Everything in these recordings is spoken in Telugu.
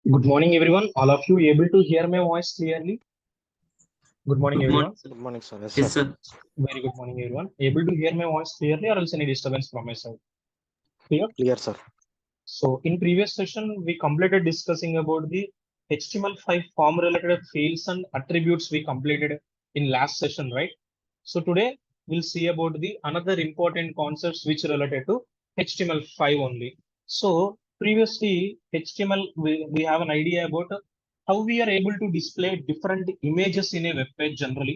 Good morning, everyone. All of you able to hear my voice clearly? Good morning, Good everyone. morning, sir. Good morning, sir. Yes, Yes, sir. sir. Very good morning, everyone. Able to hear my voice clearly, or else any disturbance from my side? Clear? Clear, sir. So, in previous session, we completed discussing about the HTML5 form related fields and attributes we completed in last session, right? So today we'll see about the another important concepts which related to HTML5 only. So previously HTML, we have an idea about how we are able to display different images in a web page generally.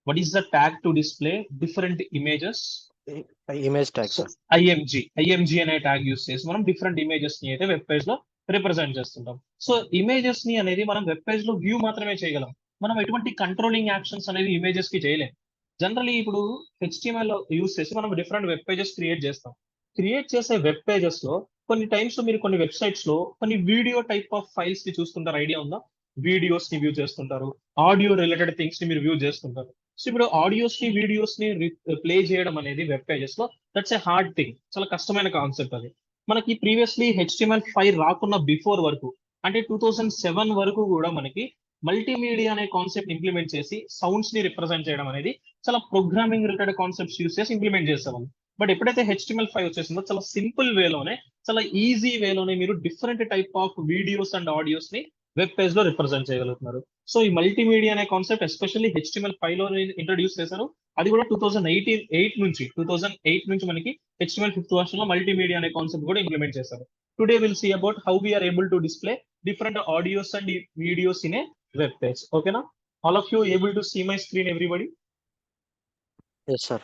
What is the tag to display different images? Image tag, so sir. IMG అనే ట్యాగ్ యూస్ చేసి మనం డిఫరెంట్ ఇమేజెస్ ని అయితే వెబ్ పేజ్ లో రిప్రజెంట్ చేస్తుంటాం. సో ఇమేజెస్ ని అనేది మనం వెబ్ పేజ్ లో వ్యూ మాత్రమే చేయగలం. మనం ఎటువంటి కంట్రోలింగ్ యాక్షన్స్ అనేవి ఇమేజెస్ కి చేయలేం. జనరలీ ఇప్పుడు హెచ్టిఎంఎల్ యూస్ చేసి మనం డిఫరెంట్ వెబ్ పేజెస్ క్రియేట్ చేస్తాం. క్రియేట్ చేసే వెబ్ పేజెస్ లో కొన్ని టైమ్స్ మీరు కొన్ని వెబ్సైట్స్ లో కొన్ని వీడియో టైప్ ఆఫ్ ఫైల్స్ ని చూస్తుంటారు, ఐడియా ఉందా? వీడియోస్ ని వ్యూ చేస్తుంటారు, ఆడియో రిలేటెడ్ థింగ్స్ ని మీరు వ్యూ చేస్తుంటారు. సో ఇప్పుడు ఆడియోస్ ని వీడియోస్ ని ప్లే చేయడం అనేది వెబ్ పేజెస్ లో దట్స్ ఏ హార్డ్ థింగ్, చాలా కష్టమైన కాన్సెప్ట్ అది. మనకి ప్రీవియస్లీ HTML5 రాకున్న బిఫోర్ వరకు, అంటే 2007 వరకు కూడా మనకి మల్టీమీడియా అనే కాన్సెప్ట్ ఇంప్లిమెంట్ చేసి సౌండ్స్ ని రిప్రజెంట్ చేయడం అనేది చాలా ప్రోగ్రామింగ్ రిలేటెడ్ కాన్సెప్ట్స్ యూస్ చేసి ఇంప్లిమెంట్ చేసేవాళ్ళం. బట్ ఎప్పుడైతే HTML5 వచ్చేసిందో చాలా సింపుల్ వేలోనే, చాలా ఈజీ వేలోనే మీరు different type of videos and audios ని వెబ్ పేజ్ లో రిప్రజెంట్ చేయగలుగుతున్నారు. సో ఈ మల్టీమీడియా అనే కాన్సెప్ట్ ఎస్పెషల్లీ HTML5 లో ఇంట్రడ్యూస్ చేశారు. అది కూడా 2008 నుంచి మనకి HTML5th వర్షన్ లో మల్టీమీడియా అనే కాన్సెప్ట్ కూడా ఇంప్లిమెంట్ చేశారు. Today will see about how we are able to display different audios and videos in a web page. ఓకేనా? All of you able to see my screen everybody? Yes, sir.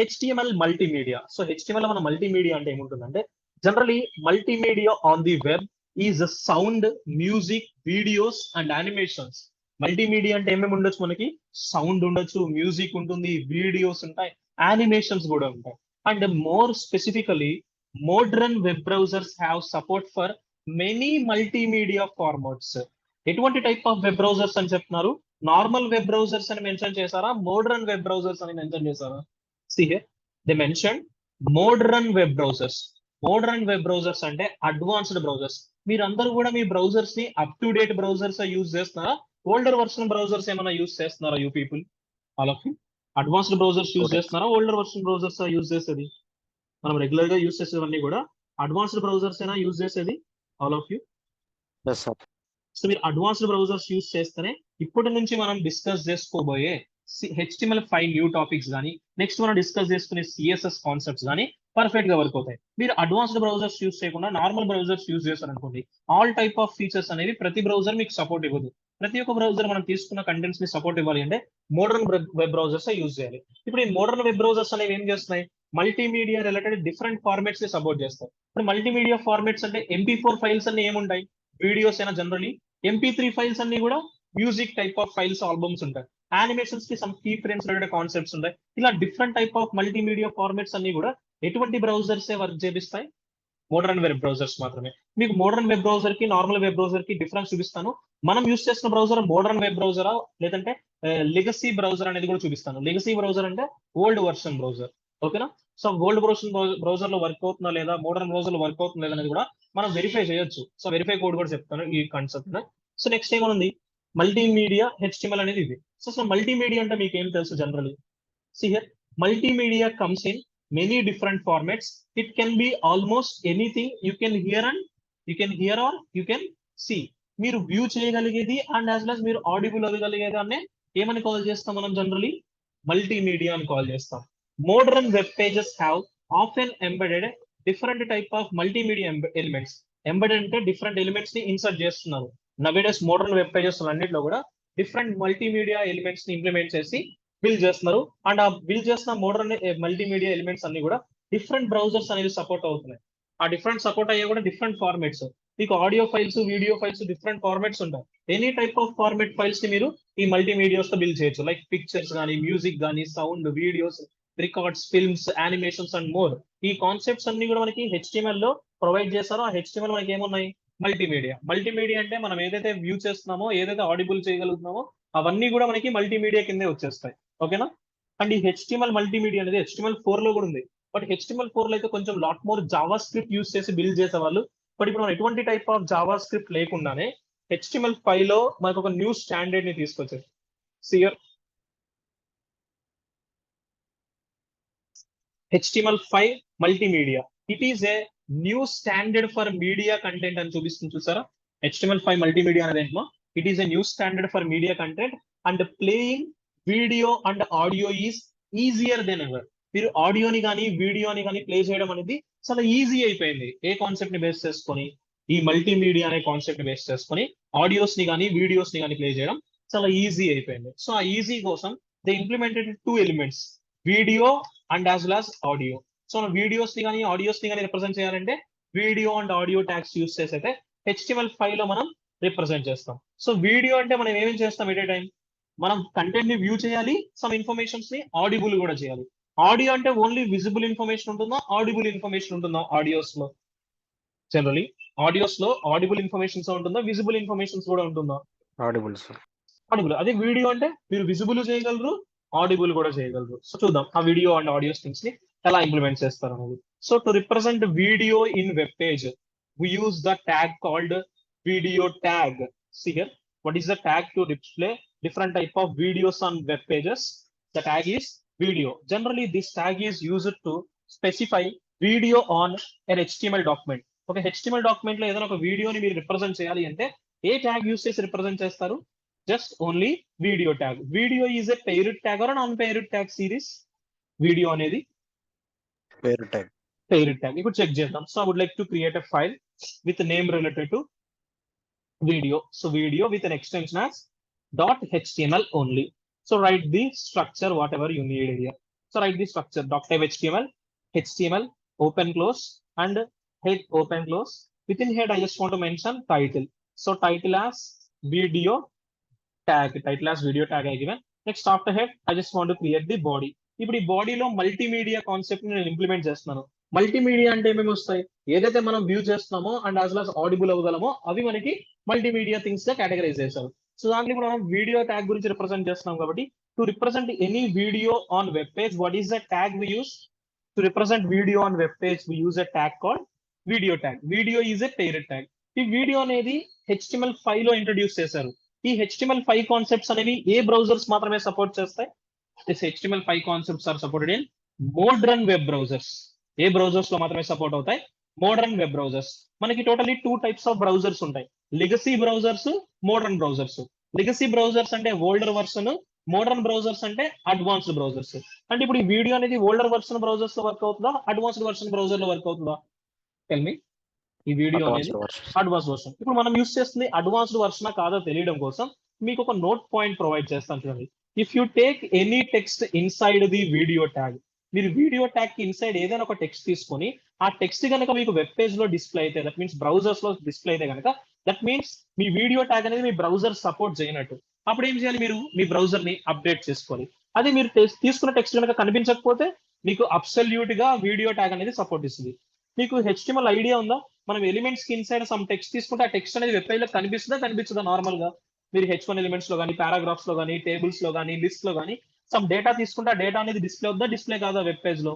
HTML multimedia. So HTML మన మల్టీమీడియా అంటే ఏముంటుందంటే, generally multimedia on the web is sound, music, videos and animations. Multimedia అంటే ఏమేమి ఉండొచ్చు? మనకి సౌండ్ ఉండొచ్చు, మ్యూజిక్ ఉంటుంది, వీడియోస్ ఉంటాయి, యానిమేషన్స్ కూడా ఉంటాయి. And more specifically modern web browsers have support for many multimedia formats. ఎటువంటి టైప్ ఆఫ్ వెబ్ బ్రౌజర్స్ అని చెప్తున్నారు? నార్మల్ వెబ్ బ్రౌజర్స్ అని మెన్షన్ చేశారా, మోడ్రన్ వెబ్ బ్రౌజర్స్ అని మెన్షన్ చేశారా? See here, they mentioned modern web browsers. Modern web browsers అంటే అడ్వాన్స్డ్ బ్రౌజర్స్. మీరందరూ కూడా మీ బ్రౌజర్స్ ని up to date browsers use చేస్తున్నారా, ఓల్డర్ వర్షన్ బ్రౌజర్స్ ఏమైనా యూజ్ చేస్తున్నారా? You people, all of you advanced browsers use Correct. చేస్తున్నారా, ఓల్డర్ వర్షన్ బ్రౌజర్స్ యూజ్ చేసేది? మనం రెగ్యులర్ గా యూజ్ చేసేవన్నీ కూడా అడ్వాన్స్డ్ బ్రౌజర్స్ అయినా యూజ్ చేసేది? All of you. Yes, sir. So మీరు అడ్వాన్స్డ్ బ్రౌజర్స్ యూజ్ చేస్తేనే ఇప్పటి నుంచి మనం డిస్కస్ చేసుకోబోయే HTML5 న్యూ టాపిక్స్ కానీ, నెక్స్ట్ మనం డిస్కస్ చేసుకునే CSS కాన్సెప్ట్స్ కానీ పర్ఫెక్ట్ గా వర్క్ అవుతాయి. మీరు అడ్వాన్స్డ్ బ్రౌజర్స్ యూజ్ చేయకుండా నార్మల్ బ్రౌజర్స్ యూజ్ చేస్తారనుకోండి, ఆల్ టైప్ ఆఫ్ ఫీచర్స్ అనేవి ప్రతి బ్రౌజర్ మీకు సపోర్ట్ ఇవ్వదు. ప్రతి ఒక్క బ్రౌజర్ మనం తీసుకున్న కంటెంట్స్ ని సపోర్ట్ ఇవ్వాలి అంటే మోడర్న్ వెబ్ బ్రౌజర్స్ యూజ్ చేయాలి. ఇప్పుడు ఈ మోడర్న్ వెబ్ బ్రౌజర్స్ అనేవి ఏం చేస్తున్నాయి? మల్టీమీడియా రిలేటెడ్ డిఫరెంట్ ఫార్మాట్స్ ని సపోర్ట్ చేస్తాయి. ఇప్పుడు మల్టీమీడియా ఫార్మాట్స్ అంటే MP4 ఫైల్స్ అన్ని ఏముంటాయి? వీడియోస్ అయినా జనరలీ MP3 ఫైల్స్ అన్ని కూడా music type of files, albums ఉంటాయి. యానిమేషన్స్ కి some key frames related concepts ఉంటాయి. ఇలా different type of multimedia formats అన్ని కూడా ఎటువంటి బ్రౌజర్స్ వర్క్ చేపిస్తాయి? మోడర్న్ వెబ్ బ్రౌజర్స్ మాత్రమే. మీకు మోడర్న్ వెబ్ బ్రౌజర్ కి నార్మల్ వెబ్ బ్రౌజర్ కి డిఫరెన్స్ చూపిస్తాను. మనం యూస్ చేస్తున్న బ్రౌజర్ మోడర్న్ వెబ్ బ్రౌజరా లేదంటే లెగసీ బ్రౌజర్ అనేది కూడా చూపిస్తాను. లెగసీ బ్రౌజర్ అంటే ఓల్డ్ వర్షన్ బ్రౌజర్. ఓకేనా? సో ఓల్డ్ బ్రౌజర్ లో వర్క్ అవుతుందా లేదా, మోడర్న్ బ్రౌజర్ లో వర్క్ అవుతుందా లేదా అనేది కూడా మనం వెరిఫై చేయొచ్చు. సో వెరిఫై కోడ్ కూడా చెప్తాను ఈ కాన్సెప్ట్. సో నెక్స్ట్ ఏమనుంది? మల్టీమీడియా HTML అనేది ఇది. సో మల్టీమీడియా అంటే మీకు ఏం తెలుసు generally? See here, multimedia comes in many different formats. It can be almost anything you can hear or you can see. మీరు వ్యూ చేయగలిగేది అండ్ యాజ్ వెల్ as మీరు ఆడిబుల్ అవ్వగలిగేది అనే ఏమని కాల్ చేస్తాం మనం జనరలీ? మల్టీమీడియా అని కాల్ చేస్తాం. Modern web pages have often embedded different type of multimedia elements. Embedded అంటే డిఫరెంట్ ఎలిమెంట్స్ ని ఇన్సర్ట్ చేస్తున్నారు. నవేడేస్ మోడర్న్ వెబ్ పేజెస్ అన్నింటిలో కూడా డిఫరెంట్ మల్టీమీడియా ఎలిమెంట్స్ ని ఇంప్లిమెంట్ చేసి బిల్డ్ చేస్తున్నారు. అండ్ ఆ బిల్డ్ చేసిన మోడర్న్ మల్టీమీడియా ఎలిమెంట్స్ అన్ని కూడా డిఫరెంట్ బ్రౌజర్స్ అనేవి సపోర్ట్ అవుతున్నాయి. ఆ డిఫరెంట్ సపోర్ట్ అయ్యే కూడా డిఫరెంట్ ఫార్మాట్స్. మీకు audio files, video files different formats ఉంటాయి. Any type of format files ని మీరు ఈ మల్టీమీడియాస్ తో బిల్డ్ చేయొచ్చు. లైక్ పిక్చర్స్ కానీ, మ్యూజిక్ కానీ, sound, videos, records, films, animations and more. ఈ కాన్సెప్ట్స్ అన్ని కూడా మనకి HTML లో ప్రొవైడ్ చేస్తారో ఆ HTML మనకి ఏమున్నాయి? మల్టీమీడియా. మల్టీమీడియా అంటే మనం ఏదైతే వ్యూ చేస్తున్నామో, ఏదైతే ఆడిబుల్ చేయగలుగుతున్నామో అవన్నీ కూడా మనకి మల్టీమీడియా కిందే వచ్చేస్తాయి. ఓకేనా? అండ్ ఈ HTML మల్టీమీడియా అనేది HTML4 లో కూడా ఉంది. బట్ HTML4 లో అయితే కొంచెం lot more Java script use చేసి బిల్డ్ చేసే వాళ్ళు. బట్ ఇప్పుడు మనం ఎటువంటి టైప్ ఆఫ్ జావా స్క్రిప్ట్ లేకుండానే HTML5 లో మనకు ఒక న్యూ స్టాండర్డ్ ని తీసుకొచ్చారు. సియర్ HTML5 multimedia, it is a new standard for media content అని చూపిస్తుంది చూసారా. HTML5 మల్టీమీడియా అనేది ఏంటో, it is a new standard for media content and playing video and audio is easier than ever. మీరు ఆడియోని కానీ వీడియోని కానీ ప్లే చేయడం అనేది చాలా ఈజీ అయిపోయింది. ఏ కాన్సెప్ట్ ని బేస్ చేసుకొని, ఈ మల్టీమీడియా అనే కాన్సెప్ట్ ని బేస్ చేసుకొని ఆడియోస్ ని కానీ వీడియోస్ ని కానీ ప్లే చేయడం చాలా ఈజీ అయిపోయింది. సో ఆ ఈజీ కోసం they implemented 2 elements, video and as well as audio. So videos ని కానీ ఆడియోస్ ని కానీ రిప్రజెంట్ చేయాలంటే video and audio tags use చేసి అయితే HTML5 లో మనం రిప్రజెంట్ చేస్తాం. సో వీడియో అంటే మనం ఏమేం చేస్తాం, ఎట్ ఏ టైం మనం కంటెంట్ ని వ్యూ చేయాలి, సమ్ ఇన్ఫర్మేషన్స్ ని ఆడిబుల్ కూడా చేయాలి. ఆడియో అంటే ఓన్లీ విజిబుల్ ఇన్ఫర్మేషన్ ఉంటుందా, ఆడిబుల్ ఇన్ఫర్మేషన్ ఉంటుందా? ఆడియోస్ లో జనరలీ ఆడియోస్ లో ఆడిబుల్ ఇన్ఫర్మేషన్స్ ఉంటుందా, విజిబుల్ ఇన్ఫర్మేషన్స్ కూడా ఉంటుందా? Audible sir. ఆడిబుల్. అదే వీడియో అంటే మీరు విజిబుల్ చేయగలరు, ఆడిబుల్ కూడా చేయగలరు. సో చూద్దాం ఆ వీడియో అండ్ ఆడియో స్ట్రింగ్స్ ని ఎలా ఇంప్లిమెంట్ చేస్తారు అనేది. So to represent video in web page we use the tag called video tag. See here, what is the tag to display different type of videos on web pages? The tag is video. Generally this tag is used to specify video on an HTML document. Okay, HTML document లో ఏదైనా ఒక వీడియోని మీరు రిప్రజెంట్ చేయాలి అంటే ఏ ట్యాగ్ యూస్ చేసి రిప్రజెంట్ చేస్తారు? Just only video tag. Video is a paired tag or non paired tag series? Video అనేది పేరు ట్యాగ్. Paired tag. ఇప్పుడు చెక్ చేద్దాం. So I would like to create a file with a name related to video. So video with an extension as .html only. So write the structure whatever you need here. So write the structure .html, HTML, open close and head open close. Within head I just want to mention title. So title as video tag. Title as video tag I given. Next after head I just want to create the body. ఇప్పుడు ఈ బాడీలో మల్టీమీడియా కాన్సెప్ట్ నేను ఇంప్లిమెంట్ చేస్తున్నాను. మల్టీమీడియా అంటే ఏమేమి వస్తాయి? ఏదైతే మనం వ్యూ చేస్తున్నామో and as well as audible అవ్వగలమో అవి మనకి మల్టీమీడియా థింగ్స్ గా కేటగరైజ్ చేశారు. సో దాంట్లో ఇప్పుడు మనం వీడియో ట్యాగ్ గురించి రిప్రజెంట్ చేస్తున్నాం కాబట్టి to represent any video on web page, what is the tag we use? To represent video on web page we use a tag called video tag. Video is a paired tag. ఈ వీడియో అనేది HTML5 లో ఇంట్రడ్యూస్ చేశారు. ఈ HTML5 కాన్సెప్ట్స్ అనేవి ఏ బ్రౌజర్స్ మాత్రమే సపోర్ట్ చేస్తాయి? This HTML5 concepts are supported in modern web browsers. A browsers లో మాత్రమే సపోర్ట్ అవుతాయి? Modern web browsers. మనకి టోటలీ 2 టైప్స్ ఆఫ్ బ్రౌజర్స్ ఉంటాయి, legacy browsers, modern browsers. Legacy browsers అంటే ఓల్డర్ వర్షన్, మోడర్న్ బ్రౌజర్స్ అంటే అడ్వాన్స్డ్ బ్రౌజర్స్. అంటే ఇప్పుడు ఈ వీడియో అనేది ఓల్డర్ వర్షన్ బ్రౌజర్స్ లో వర్క్ అవుతుందా, అడ్వాన్స్డ్ వర్షన్ బ్రౌజర్ లో వర్క్ అవుతుందా? Tell me. ఈ వీడియో అనేది అడ్వాన్స్ వర్షన్. ఇప్పుడు మనం యూస్ చేస్తుంది అడ్వాన్స్డ్ వర్షన్ కాదో తెలియడం కోసం మీకు ఒక నోట్ పాయింట్ ప్రొవైడ్ చేస్తాను చూడండి. If you take any text inside the video tag, మీరు వీడియో ట్యాగ్ కి ఇన్సైడ్ ఏదైనా ఒక టెక్స్ట్ తీసుకొని ఆ టెక్స్ట్ కనుక మీకు వెబ్ పేజ్ లో డిస్ప్లే అయితే, దట్ మీన్స్ బ్రౌజర్స్ లో డిస్ప్లే అయితే కనుక that means me video tag అనేది మీ బ్రౌజర్ సపోర్ట్ చేయనట్టు. అప్పుడు ఏం చేయాలి? మీరు మీ బ్రౌజర్ ని అప్డేట్ చేసుకోవాలి. అది మీరు తీసుకున్న టెక్స్ట్ కనుక కనిపించకపోతే మీకు అబ్సల్యూట్ గా వీడియో ట్యాగ్ అనేది సపోర్ట్ ఇస్తుంది. మీకు HTML ఐడియా ఉందా? మనం ఎలిమెంట్స్ కి ఇన్సైడ్ సమ్ టెక్స్ట్ తీసుకుంటే ఆ టెక్స్ట్ అనేది వెబ్ పేజ్ లో కనిపిస్తుందా, కనిపించదా? నార్మల్ గా మీరు H1 ఎలిమెంట్స్ లో కానీ, పారాగ్రాఫ్స్ లో కానీ, టేబుల్స్ లో కానీ, లిస్ట్ లో కానీ సమ్ డేటా తీసుకుంటే ఆ డేటా అనేది డిస్ప్లే అవుతుందా, డిస్ప్లే కాదా? వెబ్ పేజ్ లో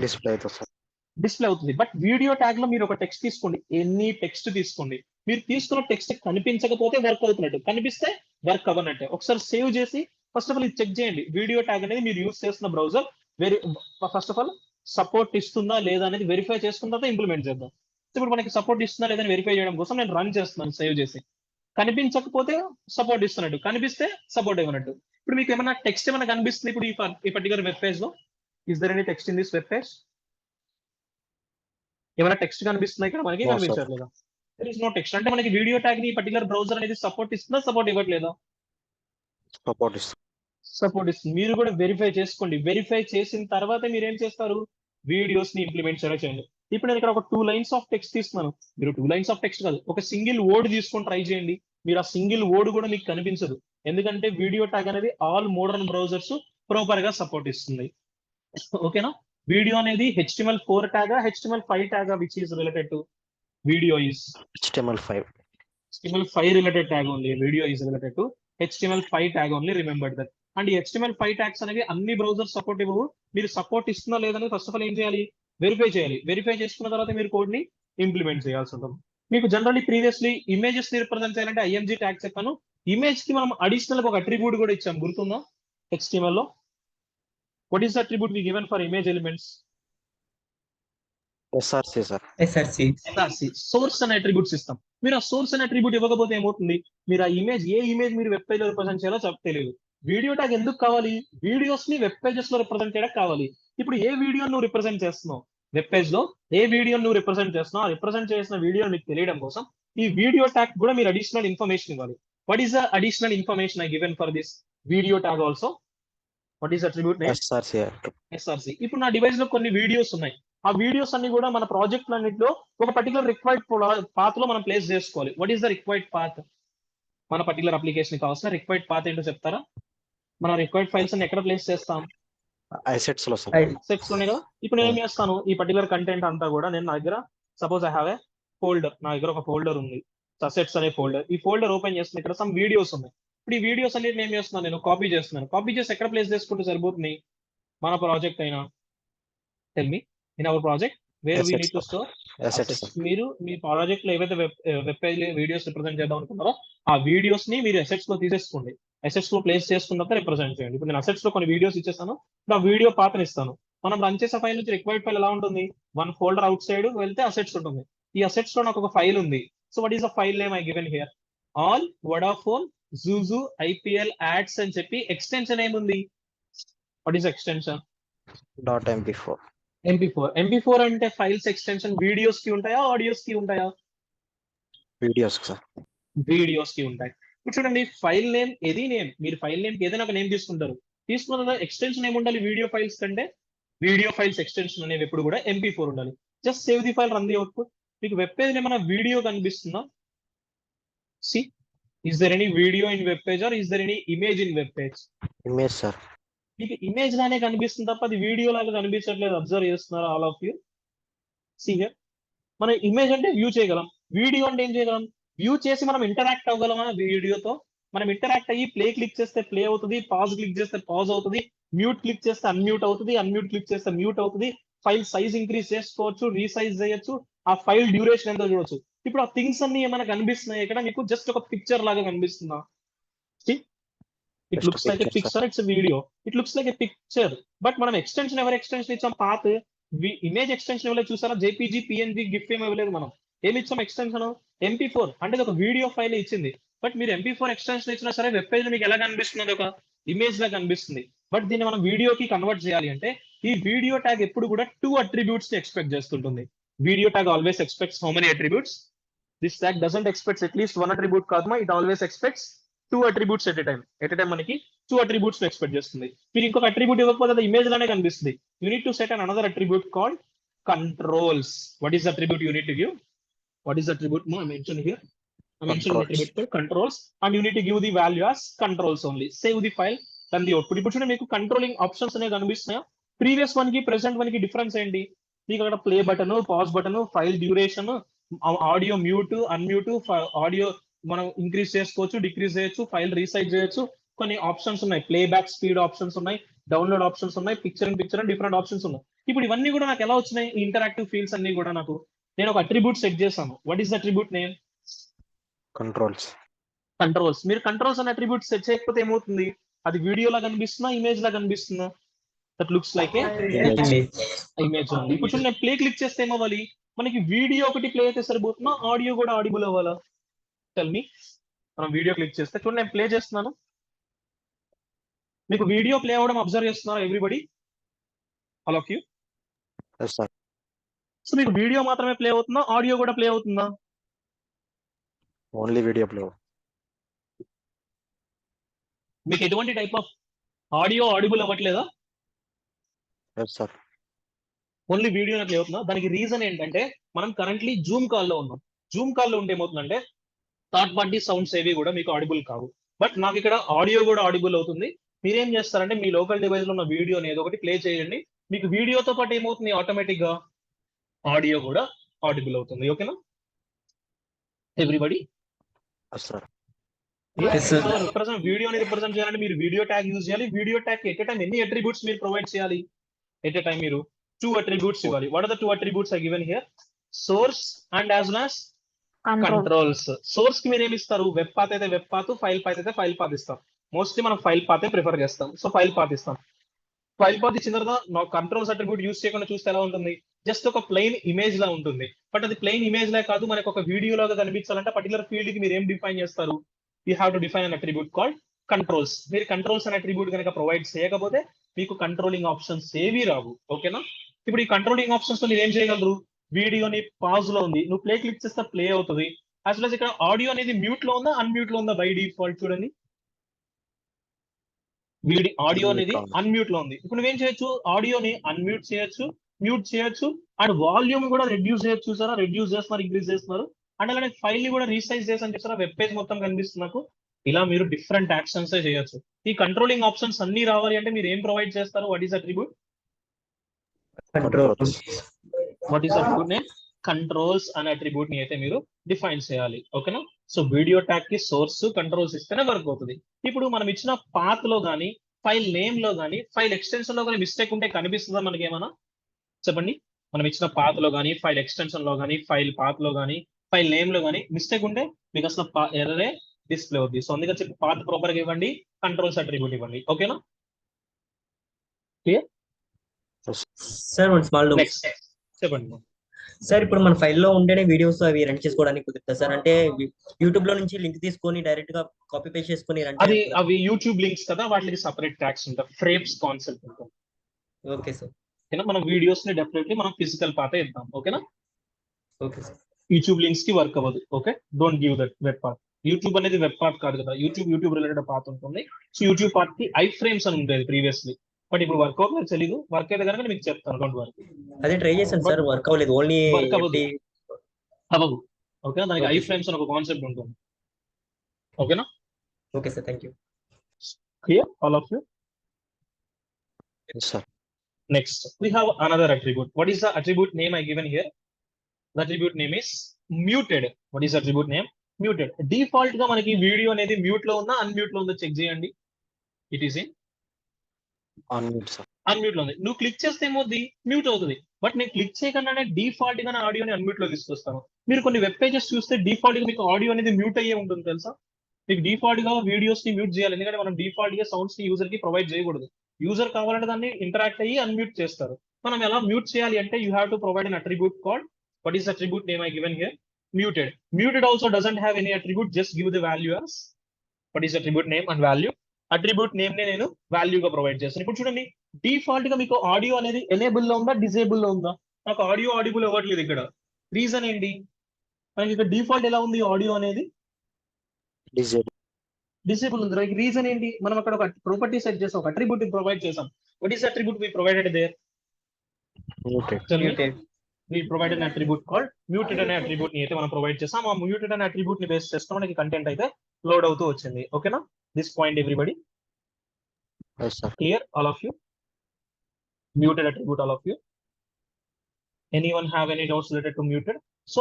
డిస్ప్లే అవుతుంది సార్. డిస్ప్లే అవుతుంది. బట్ వీడియో ట్యాగ్ లో మీరు ఒక టెక్స్ట్ తీసుకోండి, ఎనీ టెక్స్ట్ తీసుకోండి, మీరు తీసుకున్న టెక్స్ట్ కనిపించకపోతే వర్క్ అవుతున్నట్టు, కనిపిస్తే వర్క్ అవ్వనట్టే. ఒకసారి సేవ్ చేసి ఫస్ట్ ఆఫ్ ఆల్ ఇది చెక్ చేయండి. వీడియో ట్యాగ్ అనేది మీరు యూస్ చేస్తున్న browser first of all support ఇస్తుందా లేదా అనేది వెరిఫై చేసుకున్న తర్వాత ఇంప్లిమెంట్ చేద్దాం. ఇప్పుడు మనకి సపోర్ట్ ఇస్తుందా లేదని వెరిఫై చేయడం కోసం నేను రన్ చేస్తున్నాను సేవ్ చేసి. కనిపించకపోతే సపోర్ట్ ఇస్తున్నట్టు, కనిపిస్తే సపోర్ట్ ఇవ్వనట్టు. ఇప్పుడు మీకు ఏమైనా టెక్స్ట్ ఏమైనా కనిపిస్తుంది ఇప్పుడు ఈ పర్టికులర్ వెబ్ పేజ్ లో? Is there any text in this web page? ఏమైనా టెక్స్ట్ కనిపిస్తుంది ఇక్కడ మనకి? కనిపించట్లేదా? There is no text. అంటే మనకి వీడియో ట్యాగ్ ని పర్టికులర్ బ్రౌజర్ అనేది సపోర్ట్ ఇస్తుందా, సపోర్ట్ ఇవ్వట్లేదా? సపోర్ట్ ఇస్తుంది. సపోర్ట్ ఇస్తుంది. మీరు కూడా వెరిఫై చేసుకోండి. వెరిఫై చేసిన తర్వాత మీరు ఏం చేస్తారు? వీడియోస్ ని ఇంప్లిమెంట్ చేయండి. ఇప్పుడు నేను ఇక్కడ ఒక 2 లైన్స్ ఆఫ్ టెక్స్ట్ తీస్తున్నాను. మీరు 2 లైన్స్ ఆఫ్ టెక్స్ట్ కాదు, ఒక సింగిల్ వర్డ్ తీసుకొని ట్రై చేయండి. మీరు ఆ సింగిల్ వర్డ్ కూడా మీకు కనిపించదు, ఎందుకంటే వీడియో ట్యాగ్ అనేది ఆల్ మోడర్న్ బ్రౌజర్స్ ప్రాపర్ గా సపోర్ట్ ఇస్తుంది. ఓకేనా? వీడియో అనేది HTML4 ట్యాగా, HTML5 ట్యాగా? Which is related to video is HTML5. HTML5 related tag only. Video is related to HTML5 tag only. Remember that. And ఈ HTML5 ట్యాగ్స్ అనేవి అన్ని బ్రౌజర్ సపోర్ట్ ఇవ్వవు. మీరు సపోర్ట్ ఇస్తున్నా లేదని ఫస్ట్ ఆఫ్ ఆల్ ఏం చేయాలి? వెరిఫై చేయాలి. వెరిఫై చేసుకున్న తర్వాత మీరు కోడ్ ని ఇంప్లిమెంట్ చేయాల్సి ఉంటుంది. మీకు జనరల్లీ ప్రీవియస్లీ ఇమేజెస్ ని రిప్రజెంట్ చేయాలంటే IMG ట్యాగ్ చెప్పాను. ఇమేజ్ కి మనం అడిషనల్ గా ఒక అట్రిబ్యూట్ కూడా ఇచ్చాం, గుర్తుందా HTML లో? What is the attribute we given for image elements? SRC sir. SRC. Source అనే అట్రిబ్యూట్స్ ఇస్తాం. మీరు ఆ సోర్స్ అనే అట్రిబ్యూట్ ఇవ్వకపోతే ఏమవుతుంది, మీరు ఆ ఇమేజ్ ఏ ఇమేజ్ మీరు వెబ్ పేజ్ లో రిప్రజెంట్ చేయాలో తెలియదు. వీడియో ట్యాగ్ ఎందుకు కావాలి? వీడియోస్ ని వెబ్ పేజెస్ లో రిప్రజెంట్ చేయడానికి కావాలి. ఇప్పుడు ఏ వీడియో నువ్వు రిప్రజెంట్ చేస్తున్నావు వెబ్ పేజ్ లో, ఏ వీడియో నువ్వు రిప్రజెంట్ చేస్తున్నావు, ఆ రిప్రజెంట్ చేసిన వీడియో మీకు తెలియడం కోసం ఈ వీడియో ట్యాగ్ కూడా మీరు అడిషనల్ ఇన్ఫర్మేషన్ ఇవ్వాలి. What is the additional information I given for this video tag also? What is attribute name? SRC. ఇప్పుడు నా డివైస్ లో కొన్ని వీడియోస్ ఉన్నాయి. ఆ వీడియోస్ అన్ని కూడా మన ప్రాజెక్ట్ అన్నింటిలో ఒక పర్టికులర్ రిక్వైర్డ్ పాత్ లో మనం ప్లేస్ చేసుకోవాలి. What is the required path? మన పర్టికులర్ అప్లికేషన్ కావాల్సిన రిక్వైర్డ్ పాత్ ఏంటో చెప్తారా? మన రిక్వైర్డ్ ఫైల్స్ అన్ని ఎక్కడ ప్లేస్ చేస్తాం? అసెట్స్ లో సార్. అసెట్స్ లోనే కదా. ఇప్పుడు నేను ఏం చేస్తాను, ఈ పర్టికులర్ కంటెంట్ అంతా కూడా నేను నా దగ్గర suppose I have a folder, నా దగ్గర ఒక ఫోల్డర్ ఉంది, అసెట్స్ అనే ఫోల్డర్. ఈ ఫోల్డర్ ఓపెన్ చేస్తున్నా, ఇక్కడ సమ్ వీడియోస్ ఉన్నాయి. ఇప్పుడు ఈ వీడియోస్ అన్ని నేను ఏం చేస్తున్నాను, నేను కాపీ చేస్తున్నాను. కాపీ చేసి ఎక్కడ ప్లేస్ చేసుకుంటే సరిపోతుంది? మన ప్రాజెక్ట్ అయినా tell me in our project where we need to store assets. మీరు మీ ప్రాజెక్ట్ లో ఏవైతే వెబ్ పేజ్ వీడియోస్ రిప్రజెంట్ చేద్దాం అనుకున్నారో ఆ వీడియోస్ ని మీరు అసెట్స్ లో తీసేసుకోండి. అసెట్స్ లో ప్లేస్ చేసుకున్నాక రిప్రజెంట్ చేయండి. ఇప్పుడు నేను అసెట్స్ లో కొన్ని వీడియోస్ ఇచ్చేస్తాను, ఇప్పుడు ఆ వీడియో పాతని ఇస్తాను. మనం రన్ చేసే ఫైల్ నుంచి రిక్వైర్డ్ ఫైల్ ఎలా ఉంటుంది? వన్ ఫోల్డర్ అవుట్ సైడ్ వెళ్తే అసెట్స్ ఉంటుంది. ఈ అసెట్స్ లో నాకు ఒక ఫైల్ ఉంది. So what is the file name I given here? All Vodafone zoozoo IPL ads అని చెప్పి ఎక్స్టెన్షన్ ఏముంది? What is extension? .mp4. MP4 అంటే ఫైల్స్ ఎక్స్టెన్షన్ వీడియోస్ కి ఉంటాయా, ఆడియోస్ కి ఉంటాయా? Videos sir. వీడియోస్ కి ఉంటాయి. ఇప్పుడు చూడండి, ఫైల్ నేమ్ ఏది నేమ్, మీరు ఫైల్ నేమ్ ఏదైనా ఒక నేమ్ తీసుకుంటారు. తీసుకున్న ఎక్స్టెన్షన్ ఏముండాలి? వీడియో ఫైల్స్ కంటే వీడియో ఫైల్స్ ఎక్స్టెన్షన్ అనేవి ఎప్పుడు కూడా MP4 ఉండాలి. Just save the file, run the output. మీకు వెబ్ పేజ్ ఏమైనా వీడియో కనిపిస్తుందా? See, is there any video in web page or is there any image in web page? Image sir. మీకు ఇమేజ్ లానే కనిపిస్తుంది తప్ప అది వీడియో లాగా కనిపించట్లేదు. అబ్జర్వ్ చేస్తున్నారా all of you? See here, మనం ఇమేజ్ అంటే వ్యూ చేయగలం, వీడియో అంటే ఏం చేయగలం? వ్యూ చేసి మనం ఇంటరాక్ట్ అవ్వగలమా వీడియోతో? మనం ఇంటరాక్ట్ అయ్యి ప్లే క్లిక్ చేస్తే ప్లే అవుతుంది, పాజ్ క్లిక్ చేస్తే పాజ్ అవుతుంది, మ్యూట్ క్లిక్ చేస్తే అన్మ్యూట్ అవుతుంది, అన్మ్యూట్ క్లిక్ చేస్తే మ్యూట్ అవుతుంది, ఫైల్ సైజ్ ఇంక్రీజ్ చేసుకోవచ్చు, రీసైజ్ చేయొచ్చు, ఆ ఫైల్ డ్యూరేషన్ ఎంతో చూడొచ్చు. ఇప్పుడు ఆ థింగ్స్ అన్ని ఏమైనా కనిపిస్తున్నాయి ఇక్కడ మీకు? జస్ట్ ఒక పిక్చర్ లాగా కనిపిస్తుందా? It Just a looks like a picture, picture, it's video, it looks like a picture. But మనం ఎక్స్టెన్షన్ ఎవరు ఎక్స్టెన్షన్ ఇచ్చాం? పాత్. ఇమేజ్ ఎక్స్టెన్షన్ ఇవ్వలేదు, చూసారా? JPG, PNG, గిఫ్ ఏమి ఇవ్వలేదు. మనం ఏమి ఇచ్చాం ఎక్స్టెన్షన్? MP4 అంటే ఒక వీడియో ఫైల్ ఇచ్చింది. బట్ మీరు MP4 ఎక్స్టెన్షన్ ఇచ్చినా సరే వెబ్ పేజ్ మీకు ఎలా కనిపిస్తుంది? ఒక ఇమేజ్ లా కనిపిస్తుంది. బట్ దీన్ని మనం వీడియోకి కన్వర్ట్ చేయాలి అంటే ఈ వీడియో ట్యాగ్ ఎప్పుడు కూడా 2 అట్రిబ్యూట్స్ ని ఎక్స్పెక్ట్ చేస్తుంటుంది. Video tag always expects how many attributes? This tag doesn't expects at least 1 attribute కాదు, it always expects 2 attributes at a time మనకి 2 అట్రిబ్యూట్స్ ఎక్స్పెక్ట్ చేస్తుంది. మీరు ఇంకొక అట్రిబ్యూట్ ఇవ్వకపోతే అది ఇమేజ్ లానే కనిపిస్తుంది. You need to set an another attribute called controls. What is attribute you need to give? What is attribute I mention here? I mentioned attribute called controls and you need to give the value as controls only. Save the file, run the output. ఇప్పుడు చూడండి, మీకు కంట్రోలింగ్ ఆప్షన్స్ అనేవి కనిపిస్తున్నాయా? ప్రీవియస్ వన్ కి ప్రెసెంట్ వన్ కి డిఫరెన్స్ ఏంటి? మీకు అక్కడ play button, pause button, file duration, audio mute, unmute, audio మనం ఇంక్రీజ్ చేసుకోవచ్చు, డిక్రీజ్ చేయొచ్చు, ఫైల్ రీసైజ్ చేయొచ్చు. కొన్ని ఆప్షన్స్ ఉన్నాయి, ప్లే బ్యాక్ స్పీడ్ ఆప్షన్స్ ఉన్నాయి, డౌన్లోడ్ ఆప్షన్స్ ఉన్నాయి, picture in picture different options ఉన్నాయి. ఇప్పుడు ఇవన్నీ కూడా నాకు ఎలా వచ్చినాయి? ఈ ఇంటరాక్టివ్ ఫీల్డ్స్ అన్ని కూడా నాకు నేను ఒక అట్రిబ్యూట్ సెట్ చేశాను. What is attribute name? Controls. మీరు కంట్రోల్స్ అనే అట్రిబ్యూట్ సెట్ చేయకపోతే ఏమవుతుంది? అది వీడియో లా కనిపిస్తుందా, ఇమేజ్ లా కనిపిస్తుందా? That looks like A image ఉంది. ఇప్పుడు చూడండి, నేను ప్లే క్లిక్ చేస్తే ఏమవ్వాలి? మనకి వీడియో ఒకటి ప్లే అయితే సరిపోతుందా, ఆడియో కూడా ఆడిబుల్ అవ్వాలా? Tell me. మనం వీడియో క్లిక్ చేస్తే చూడండి, నేను ప్లే చేస్తున్నాను. మీకు వీడియో ప్లే అవ్వడం అబ్జర్వ్ చేస్తున్నారా everybody? All of you? So మీకు వీడియో మాత్రమే ప్లే అవుతుందా, ఆడియో కూడా ప్లే అవుతుందా? Only video play. మీకు ఎటువంటి టైప్ ఆఫ్ ఆడియో ఆడిబుల్ అవ్వట్లేదా? ఓన్లీ వీడియో ప్లే అవుతుందా? దానికి రీజన్ ఏంటంటే మనం కరెంట్లీ జూమ్ కాల్ లో ఉన్నాం. జూమ్ కాల్ లో ఉంటే ఏమవుతుందంటే థర్డ్ పార్టీ సౌండ్స్ ఏవి కూడా మీకు ఆడిబుల్ కావు. బట్ నాకు ఇక్కడ ఆడియో కూడా ఆడిబుల్ అవుతుంది. మీరేం చేస్తారంటే మీ లోకల్ డివైస్ లో ఉన్న వీడియోని ఏదో ఒకటి ప్లే చేయండి. మీకు వీడియోతో పాటు ఏమవుతుంది? ఆటోమేటిక్ గా ఆడియో కూడా ఆడిబుల్ అవుతుంది. ఓకేనా ఎవ్రీబడి? వీడియోని రిప్రజెంట్ చేయాలంటే మీరు వీడియో ట్యాగ్ యూజ్ చేయాలి. వీడియో ట్యాగ్ ఎట్ టైం ఎన్ని అట్రిబ్యూట్స్ మీరు ప్రొవైడ్ చేయాలి? ఎట్ టైం మీరు 2 అట్రిబ్యూట్స్ ఇవ్వాలి. What are the 2 attributes I given here? Source and as well as controls. Source కి మీరు ఏమి ఇస్తారు? వెబ్ పాత్ అయితే వెబ్ పాత్, ఫైల్ పాత్ అయితే ఫైల్ పాత్ ఇస్తాం. మోస్ట్లీ మనం ఫైల్ పాతే ప్రిఫర్ చేస్తాం. సో ఫైల్ పాత్ ఇస్తాం. ఫైల్ పాత్ ఇచ్చిన తర్వాత నా కంట్రోల్స్ అట్రిబ్యూట్ యూస్ చేయకుండా చూస్తే ఎలా ఉంటుంది? జస్ట్ ఒక ప్లెయిన్ ఇమేజ్ లా ఉంటుంది. బట్ అది ప్లెయిన్ ఇమేజ్ లా కాదు, మనకు ఒక వీడియో లాగా కనిపించాలంటే పర్టికులర్ ఫీల్డ్ కి మీరు ఏం డిఫైన్ చేస్తారు? You have to define an attribute called controls. మీరు కంట్రోల్స్ అనే అట్రిబ్యూట్ కనుక ప్రొవైడ్ చేయకపోతే మీకు కంట్రోలింగ్ ఆప్షన్స్ ఏవి రావు. ఓకేనా? ఇప్పుడు ఈ కంట్రోలింగ్ ఆప్షన్స్ తో మీరు ఏం చేయగలరు? వీడియోని పాజ్ లో ఉంది, నువ్వు ప్లే క్లిక్ చేస్తే ప్లే అవుతుంది. యాజ్ వెల్ ఇక్కడ ఆడియో అనేది మ్యూట్ లో ఉందా, అన్మ్యూట్ లో ఉందా? బై డిఫాల్ట్ చూడండి, ఆడియో అనేది అన్మ్యూట్ లో ఉంది. ఇప్పుడు నువ్వేం చేయొచ్చు? ఆడియోని అన్మ్యూట్ చేయొచ్చు, మ్యూట్ చేయొచ్చు, అండ్ వాల్యూమ్ కూడా రెడ్యూస్ చేయొచ్చు. చూసారా? రెడ్యూస్ చేస్తున్నారు, ఇంక్రీజ్ చేస్తున్నారు. అండ్ అలానే ఫైల్ ని కూడా రీసైజ్ చేసి అని చూసారా? వెబ్ పేజ్ మొత్తం కనిపిస్తుంది నాకు. ఇలా మీరు డిఫరెంట్ యాక్షన్స్ చేయొచ్చు. ఈ కంట్రోలింగ్ ఆప్షన్స్ అన్ని రావాలి అంటే మీరు ఏం ప్రొవైడ్ చేస్తారు? What is attribute? What is attribute name? Controls అనే అట్రిబ్యూట్ ని అయితే మీరు డిఫైన్ చేయాలి. ఓకేనా? సో వీడియో ట్యాగ్ కి సోర్స్ కంట్రోల్స్ ఇస్తేనే వర్క్ అవుతుంది. ఇప్పుడు మనం ఇచ్చిన పాత్ లో గానీ, ఫైల్ నేమ్ లో గానీ, ఫైల్ ఎక్స్టెన్షన్ లో గానీ మిస్టేక్ ఉంటే కనిపిస్తుందా మనకి ఏమైనా? చెప్పండి. మనం ఇచ్చిన పాత్ లో గానీ, ఫైల్ ఎక్స్టెన్షన్ లో గానీ, ఫైల్ పాత్ లో గానీ, ఫైల్ నేమ్ లో గానీ మిస్టేక్ ఉంటే మీకు అసలు ఎర్రరే డిస్ప్లే అవుతుంది. సో అందుకని చెప్పి పాత్ ప్రాపర్ గా ఇవ్వండి, కంట్రోల్స్ అట్రిబ్యూట్ ఇవ్వండి. ఓకేనా? Clear? Sir one small doubt. Next చెప్పండి. సార్ ఇప్పుడు మన ఫైల్లో ఉంటేనే వీడియోస్ అవి రన్ చేసుకోవడానికి కుదురుతా సార్? అంటే యూట్యూబ్ లో నుంచి లింక్ తీసుకొని డైరెక్ట్ గా కాపీ పేస్ట్ చేసుకొని రన్ అది అవి యూట్యూబ్ లింక్స్ కదా, వాటికి సపరేట్ ట్యాగ్స్ ఉంటాయి. ఫ్రేమ్స్ కాన్సెప్ట్ ఉంటుంది. Okay sir. ఓకేనా? మనం వీడియోస్ ని డెఫినెట్లీ మనం ఫిజికల్ పాతే ఇద్దాం. ఓకేనా? Okay sir. యూట్యూబ్ లింక్స్ కి వర్క్ అవ్వదు. Okay, don't give that web path. YouTube అనేది వెబ్ పాత్ కాదు కదా, యూట్యూబ్ రిలేటెడ్ పాత్ ఉంటుంది. సో యూట్యూబ్ పాత్ కి ఐ ఫ్రేమ్స్ అని ఉండేది ప్రీవియస్లీ, బట్ ఇప్పుడు వర్క్ అవుతుంది తెలీదు. వర్క్ అయితే కనుక మీకు చెప్తాను, డోంట్ వర్క్. అదే ట్రై చేశాను సార్, వర్క్ అవ్వలేదు. ఓన్లీ వర్క్ అవ్వదు, అవ్వదు. ఓకేనా? దానికి ఐ Okay. ఫ్రేమ్స్ అని ఒక కాన్సెప్ట్ ఉంటుంది. ఓకేనా? Okay sir, thank you. Clear all of you? Yes, sir. Next, we have another attribute. What is the attribute name I given here? The attribute name is muted. What is the attribute name? Muted. Default గా మనకి వీడియో అనేది మ్యూట్ లో ఉందా, అన్మ్యూట్ లో ఉందా చెక్ చేయండి. It is in Unmute, sir. Unmute లో ఉంది. నువ్వు క్లిక్ చేస్తే ఏమవుతుంది? మ్యూట్ అవుతుంది. బట్ నేను క్లిక్ చేయకుండానే డిఫాల్ట్ గా ఆడియోని అన్మ్యూట్ లో తీసుకొస్తాను. మీరు కొన్ని వెబ్ పేజెస్ చూస్తే డిఫాల్ట్ గా మీకు ఆడియో అనేది మ్యూట్ అయ్యే ఉంటుంది తెలుసా? మీకు డిఫాల్ట్ గా వీడియోస్ ని మ్యూట్ చేయాలి, ఎందుకంటే మనం డిఫాల్ట్ గా సౌండ్స్ ని యూజర్ కి ప్రొవైడ్ చేయకూడదు. యూజర్ కావాలంటే దాన్ని ఇంటరాక్ట్ అయ్యి అన్మ్యూట్ చేస్తారు. మనం ఎలా మ్యూట్ చేయాలి అంటే you have to provide an attribute called, what is the attribute name I given here? Muted. Muted also doesn't have any attribute, just give the value as, what is the attribute name and value? Attribute name ని నేను వాల్యూ గా ప్రొవైడ్ చేస్తాను. ఇప్పుడు చూడండి, డిఫాల్ట్ గా మీకు ఆడియో అనేది ఎనేబుల్ లో ఉందా, డిజేబుల్ లో ఉందా? నాకు ఆడియో ఆడిబుల్ అవ్వట్లేదు ఇక్కడ. రీజన్ ఏంటి? మనకి ఇక్కడ డిఫాల్ట్ ఎలా ఉంది? ఆడియో అనేది డిసేబుల్ ఉంది. రీజన్ ఏంటి? మనం అక్కడ ఒక ప్రాపర్టీ సెట్ చేసాం, ఒక అట్రిబ్యూట్ ప్రొవైడ్ చేసాం. What is attribute we provided there? Muted. We provided an attribute called muted అనే అట్రిబ్యూట్ ని అయితే మనం ప్రొవైడ్ చేసాం. ఆ muted అనే అట్రిబ్యూట్ ని బేస్ చేస్తే మనకి కంటెంట్ అయితే లోడ్ అవుతూ వచ్చింది. ఓకేనా? This point everybody Yes, sir. Clear? All of you? muted attribute all of you? Anyone have any doubts related to muted? So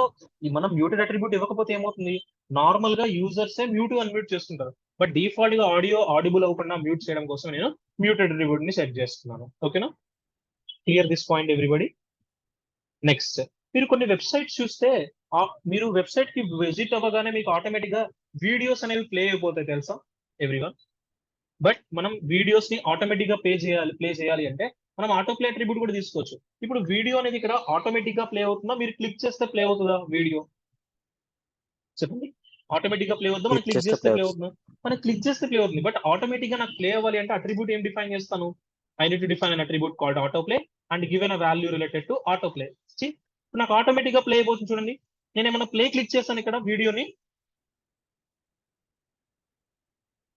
మనం మ్యూటెడ్ అట్రిబ్యూట్ ఇవ్వకపోతే ఏమవుతుంది? నార్మల్ గా యూజర్స్ మ్యూట్ అన్మ్యూట్ చేస్తుంటారు. బట్ డిఫాల్ట్ గా ఆడియో ఆడిబుల్ అవ్వకుండా మ్యూట్ చేయడం కోసం నేను మ్యూటెడ్ అట్రిబ్యూట్ ని సెట్ చేస్తున్నాను. ఓకేనా? Clear this point everybody? Next, మీరు కొన్ని వెబ్సైట్స్ చూస్తే మీరు వెబ్సైట్ కి విజిట్ అవ్వగానే మీకు ఆటోమేటిక్ గా వీడియోస్ అనేవి ప్లే అయిపోతాయి తెలుసా ఎవ్రీవన్? బట్ మనం వీడియోస్ ని ఆటోమేటిక్ గా ప్లే చేయాలి అంటే మనం ఆటో ప్లే అట్రిబ్యూట్ కూడా తీసుకోవచ్చు. ఇప్పుడు వీడియో అనేది ఇక్కడ ఆటోమేటిక్ గా ప్లే అవుతుందా, మీరు క్లిక్ చేస్తే ప్లే అవుతుందా వీడియో? చెప్పండి. ఆటోమేటిక్ గా ప్లే అవుతుందా, మనం క్లిక్ చేస్తే ప్లే అవుతుందా? మనం క్లిక్ చేస్తే ప్లే అవుతుంది. బట్ ఆటోమేటిక్ గా నాకు ప్లే అవ్వాలి అంటే అట్రిబ్యూట్ ఏం డిఫైన్ చేస్తాను? I need to define an attribute called autoplay and given a value related to autoplay. See, నాకు ఆటోమేటిక్ గా ప్లే అయిపోతుంది చూడండి. నేను ఏమైనా ప్లే క్లిక్ చేస్తాను ఇక్కడ వీడియోని,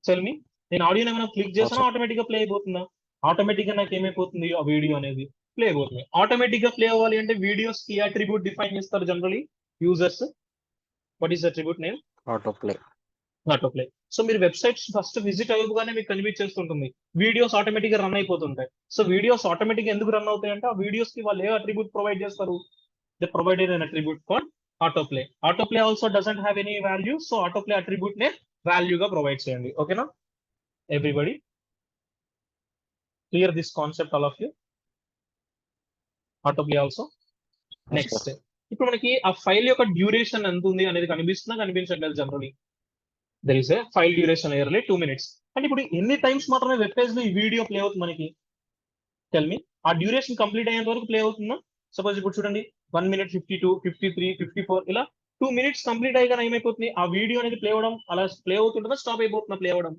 చల్మి నేను ఆడియోని ఏమైనా క్లిక్ చేస్తాను, ఆటోమేటిక్ గా ప్లే అయిపోతుందా? ఆటోమేటిక్ గా నాకు ఏమైపోతుంది? ఆ వీడియో అనేది ప్లే అయిపోతుంది. ఆటోమేటిక్ గా ప్లే అవ్వాలి అంటే వీడియోస్ కి అట్రిబ్యూట్ డిఫైన్ చేస్తారు generally users. What is attribute name? Autoplay. Autoplay. So మీరు వెబ్సైట్స్ ఫస్ట్ విజిట్ అవ్వగానే మీకు కనిపించేస్తుంటుంది, వీడియోస్ ఆటోమేటిక్ గా రన్ అయిపోతుంటాయి. సో వీడియోస్ ఆటోమేటిక్ గా ఎందుకు రన్ అవుతాయి అంటే ఆ వీడియోస్ కి వాళ్ళు ఏ అట్రిబ్యూట్ ప్రొవైడ్ చేస్తారు? They provided an attribute called autoplay. Autoplay also doesn't have any value, so autoplay attribute నే వాల్యూ గా ప్రొవైడ్ చేయండి. ఓకేనా everybody? Clear this concept all of you? autoplay also. Yes, Next, sir. ఇప్పుడు మనకి ఆ ఫైల్ యొక్క డ్యూరేషన్ ఎంత ఉంది అనేది కనిపించట్లేదు generally. There is a file duration nearly 2 minutes. అంటే ఇప్పుడు ఎన్ని టైమ్స్ మాత్రమే వెబ్ పేజ్ లో ఈ వీడియో ప్లే అవుతుంది మనకి? Tell me. ఆ డ్యూరేషన్ కంప్లీట్ అయ్యేంత వరకు ప్లే అవుతుందా? సపోజ్ ఇప్పుడు చూడండి 1 minute 52, 53, 54 ఇలా 2 minutes కంప్లీట్ అయ్యాక ఏమైపోతుంది? ఆ వీడియో అనేది ప్లే అవడం అలా ప్లే అవుతుంటుందా, స్టాప్ అయిపోతుందా ప్లే అవడం?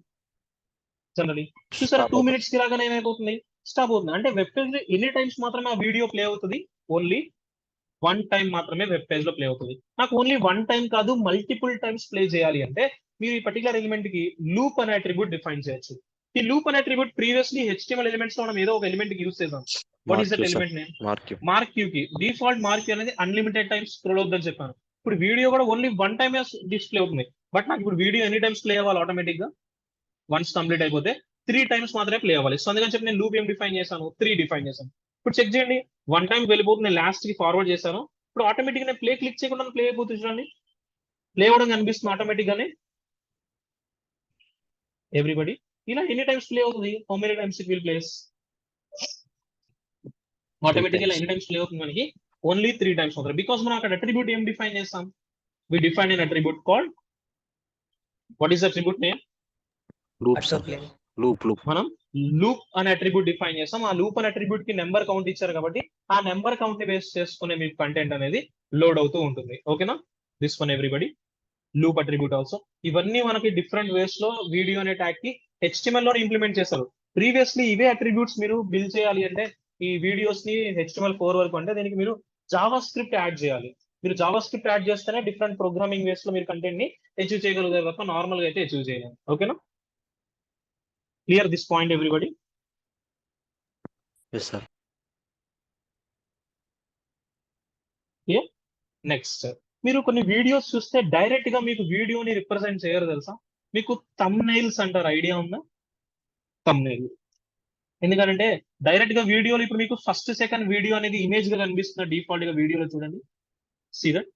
జనరలీ చూసారా, 2 minutes కి లాగానే ఏమైపోతుంది? స్టాప్ అవుతుంది. అంటే వెబ్ పేజ్ లో ఎన్ని టైమ్స్ మాత్రమే ఆ వీడియో ప్లే అవుతుంది? ఓన్లీ 1 టైం మాత్రమే వెబ్ పేజ్ లో ప్లే అవుతుంది. నాకు ఓన్లీ 1 టైం కాదు, మల్టిపుల్ టైమ్స్ ప్లే చేయాలి అంటే మీరు ఈ పర్టికులర్ ఎలిమెంట్ కి లూప్ అనే అట్రిబ్యూట్ డిఫైన్ చేయొచ్చు. ఈ లూప్ అనే అట్రిబ్యూట్ ప్రీవియస్లీ HTML ఎలిమెంట్స్ లో మనం ఏదో ఒక ఎలిమెంట్ కి యూస్ చేసాం. What is that element name? Marquee కి డిఫాల్ట్ మార్క్ క్యూ అనేది అన్లిమిటెడ్ టైమ్స్ స్క్రోల్ అవుతుందని చెప్పాను. ఇప్పుడు వీడియో కూడా ఓన్లీ 1 టైమ్ డిస్ప్లే అవుతుంది. బట్ నాకు ఇప్పుడు వీడియో ఎన్ని టైమ్స్ ప్లే అవ్వాలి? ఆటోమేటిక్ గా వన్స్ కంప్లీట్ అయిపోతే 3 టైమ్స్ మాత్రమే ప్లే అవ్వాలి. సో అందుకని చెప్పి నేను లూప్ ఏం డిఫైన్ చేశాను? 3 డిఫైన్ చేశాను. ఇప్పుడు చెక్ చేయండి, 1 టైం వెళ్ళిపోతుంది, నేను లాస్ట్ కి ఫార్వర్డ్ చేశాను. ఇప్పుడు ఆటోమేటిక్ గా ప్లే క్లిక్ చేయకుండా ప్లే అయిపోతుంది. చూడండి, ప్లే అవ్వడం కనిపిస్తుంది ఆటోమేటిక్ గానే. ఎవ్రీబడి ఇలా ఎన్ని టైమ్స్ ప్లే అవుతుంది? How many times it will place? Automatic గా ఎన్ని టైమ్స్ ప్లే అవుతుంది మనకి? ఓన్లీ 3 టైమ్స్ అవుతుంది. బికాస్ మనం అక్కడ అట్రిబ్యూట్ ఏం డిఫైన్ చేస్తాం? We define an attribute called, what is the attribute name? మనం లూప్ అనే అట్రిబ్యూట్ డిఫైన్ చేస్తాం. ఆ లూప్ అనే అట్రిబ్యూట్ కి నెంబర్ కౌంట్ ఇచ్చారు కాబట్టి ఆ నెంబర్ కౌంట్ ని బేస్ చేసుకునే మీకు కంటెంట్ అనేది లోడ్ అవుతూ ఉంటుంది. ఓకేనా? This one everybody, loop attribute also. ఇవన్నీ మనకి డిఫరెంట్ వేస్ లో వీడియో అనే ట్యాగ్ కి HTML లో ఇంప్లిమెంట్ చేస్తారు. ప్రీవియస్లీ ఇవే అట్రిబ్యూట్స్ మీరు బిల్డ్ చేయాలి అంటే ఈ వీడియోస్ ని HTML4 వరకు అంటే దీనికి మీరు జావా స్క్రిప్ట్ యాడ్ చేయాలి. మీరు జావా స్క్రిప్ట్ యాడ్ చేస్తేనే డిఫరెంట్ ప్రోగ్రామింగ్ వేస్ లో మీరు కంటెంట్ ని అచీవ్ చేయగలుగుతారు తప్ప నార్మల్ గా అయితే అచీవ్ చేయలేము. ఓకేనా? Clear this point everybody? Yes sir. Yeah. Next, మీరు కొన్ని వీడియోస్ చూస్తే డైరెక్ట్ గా మీకు వీడియోని రిప్రజెంట్ చేయరు తెలుసా? మీకు థంబ్నెయిల్స్ అంటారు, ఐడియా ఉందా? థంబ్నెయిల్ ఎందుకంటే డైరెక్ట్ గా వీడియోలో ఇప్పుడు మీకు ఫస్ట్ సెకండ్ వీడియో అనేది ఇమేజ్ గా కనిపిస్తుంది డిఫాల్ట్ గా వీడియోలో, చూడండి, సీ దట్.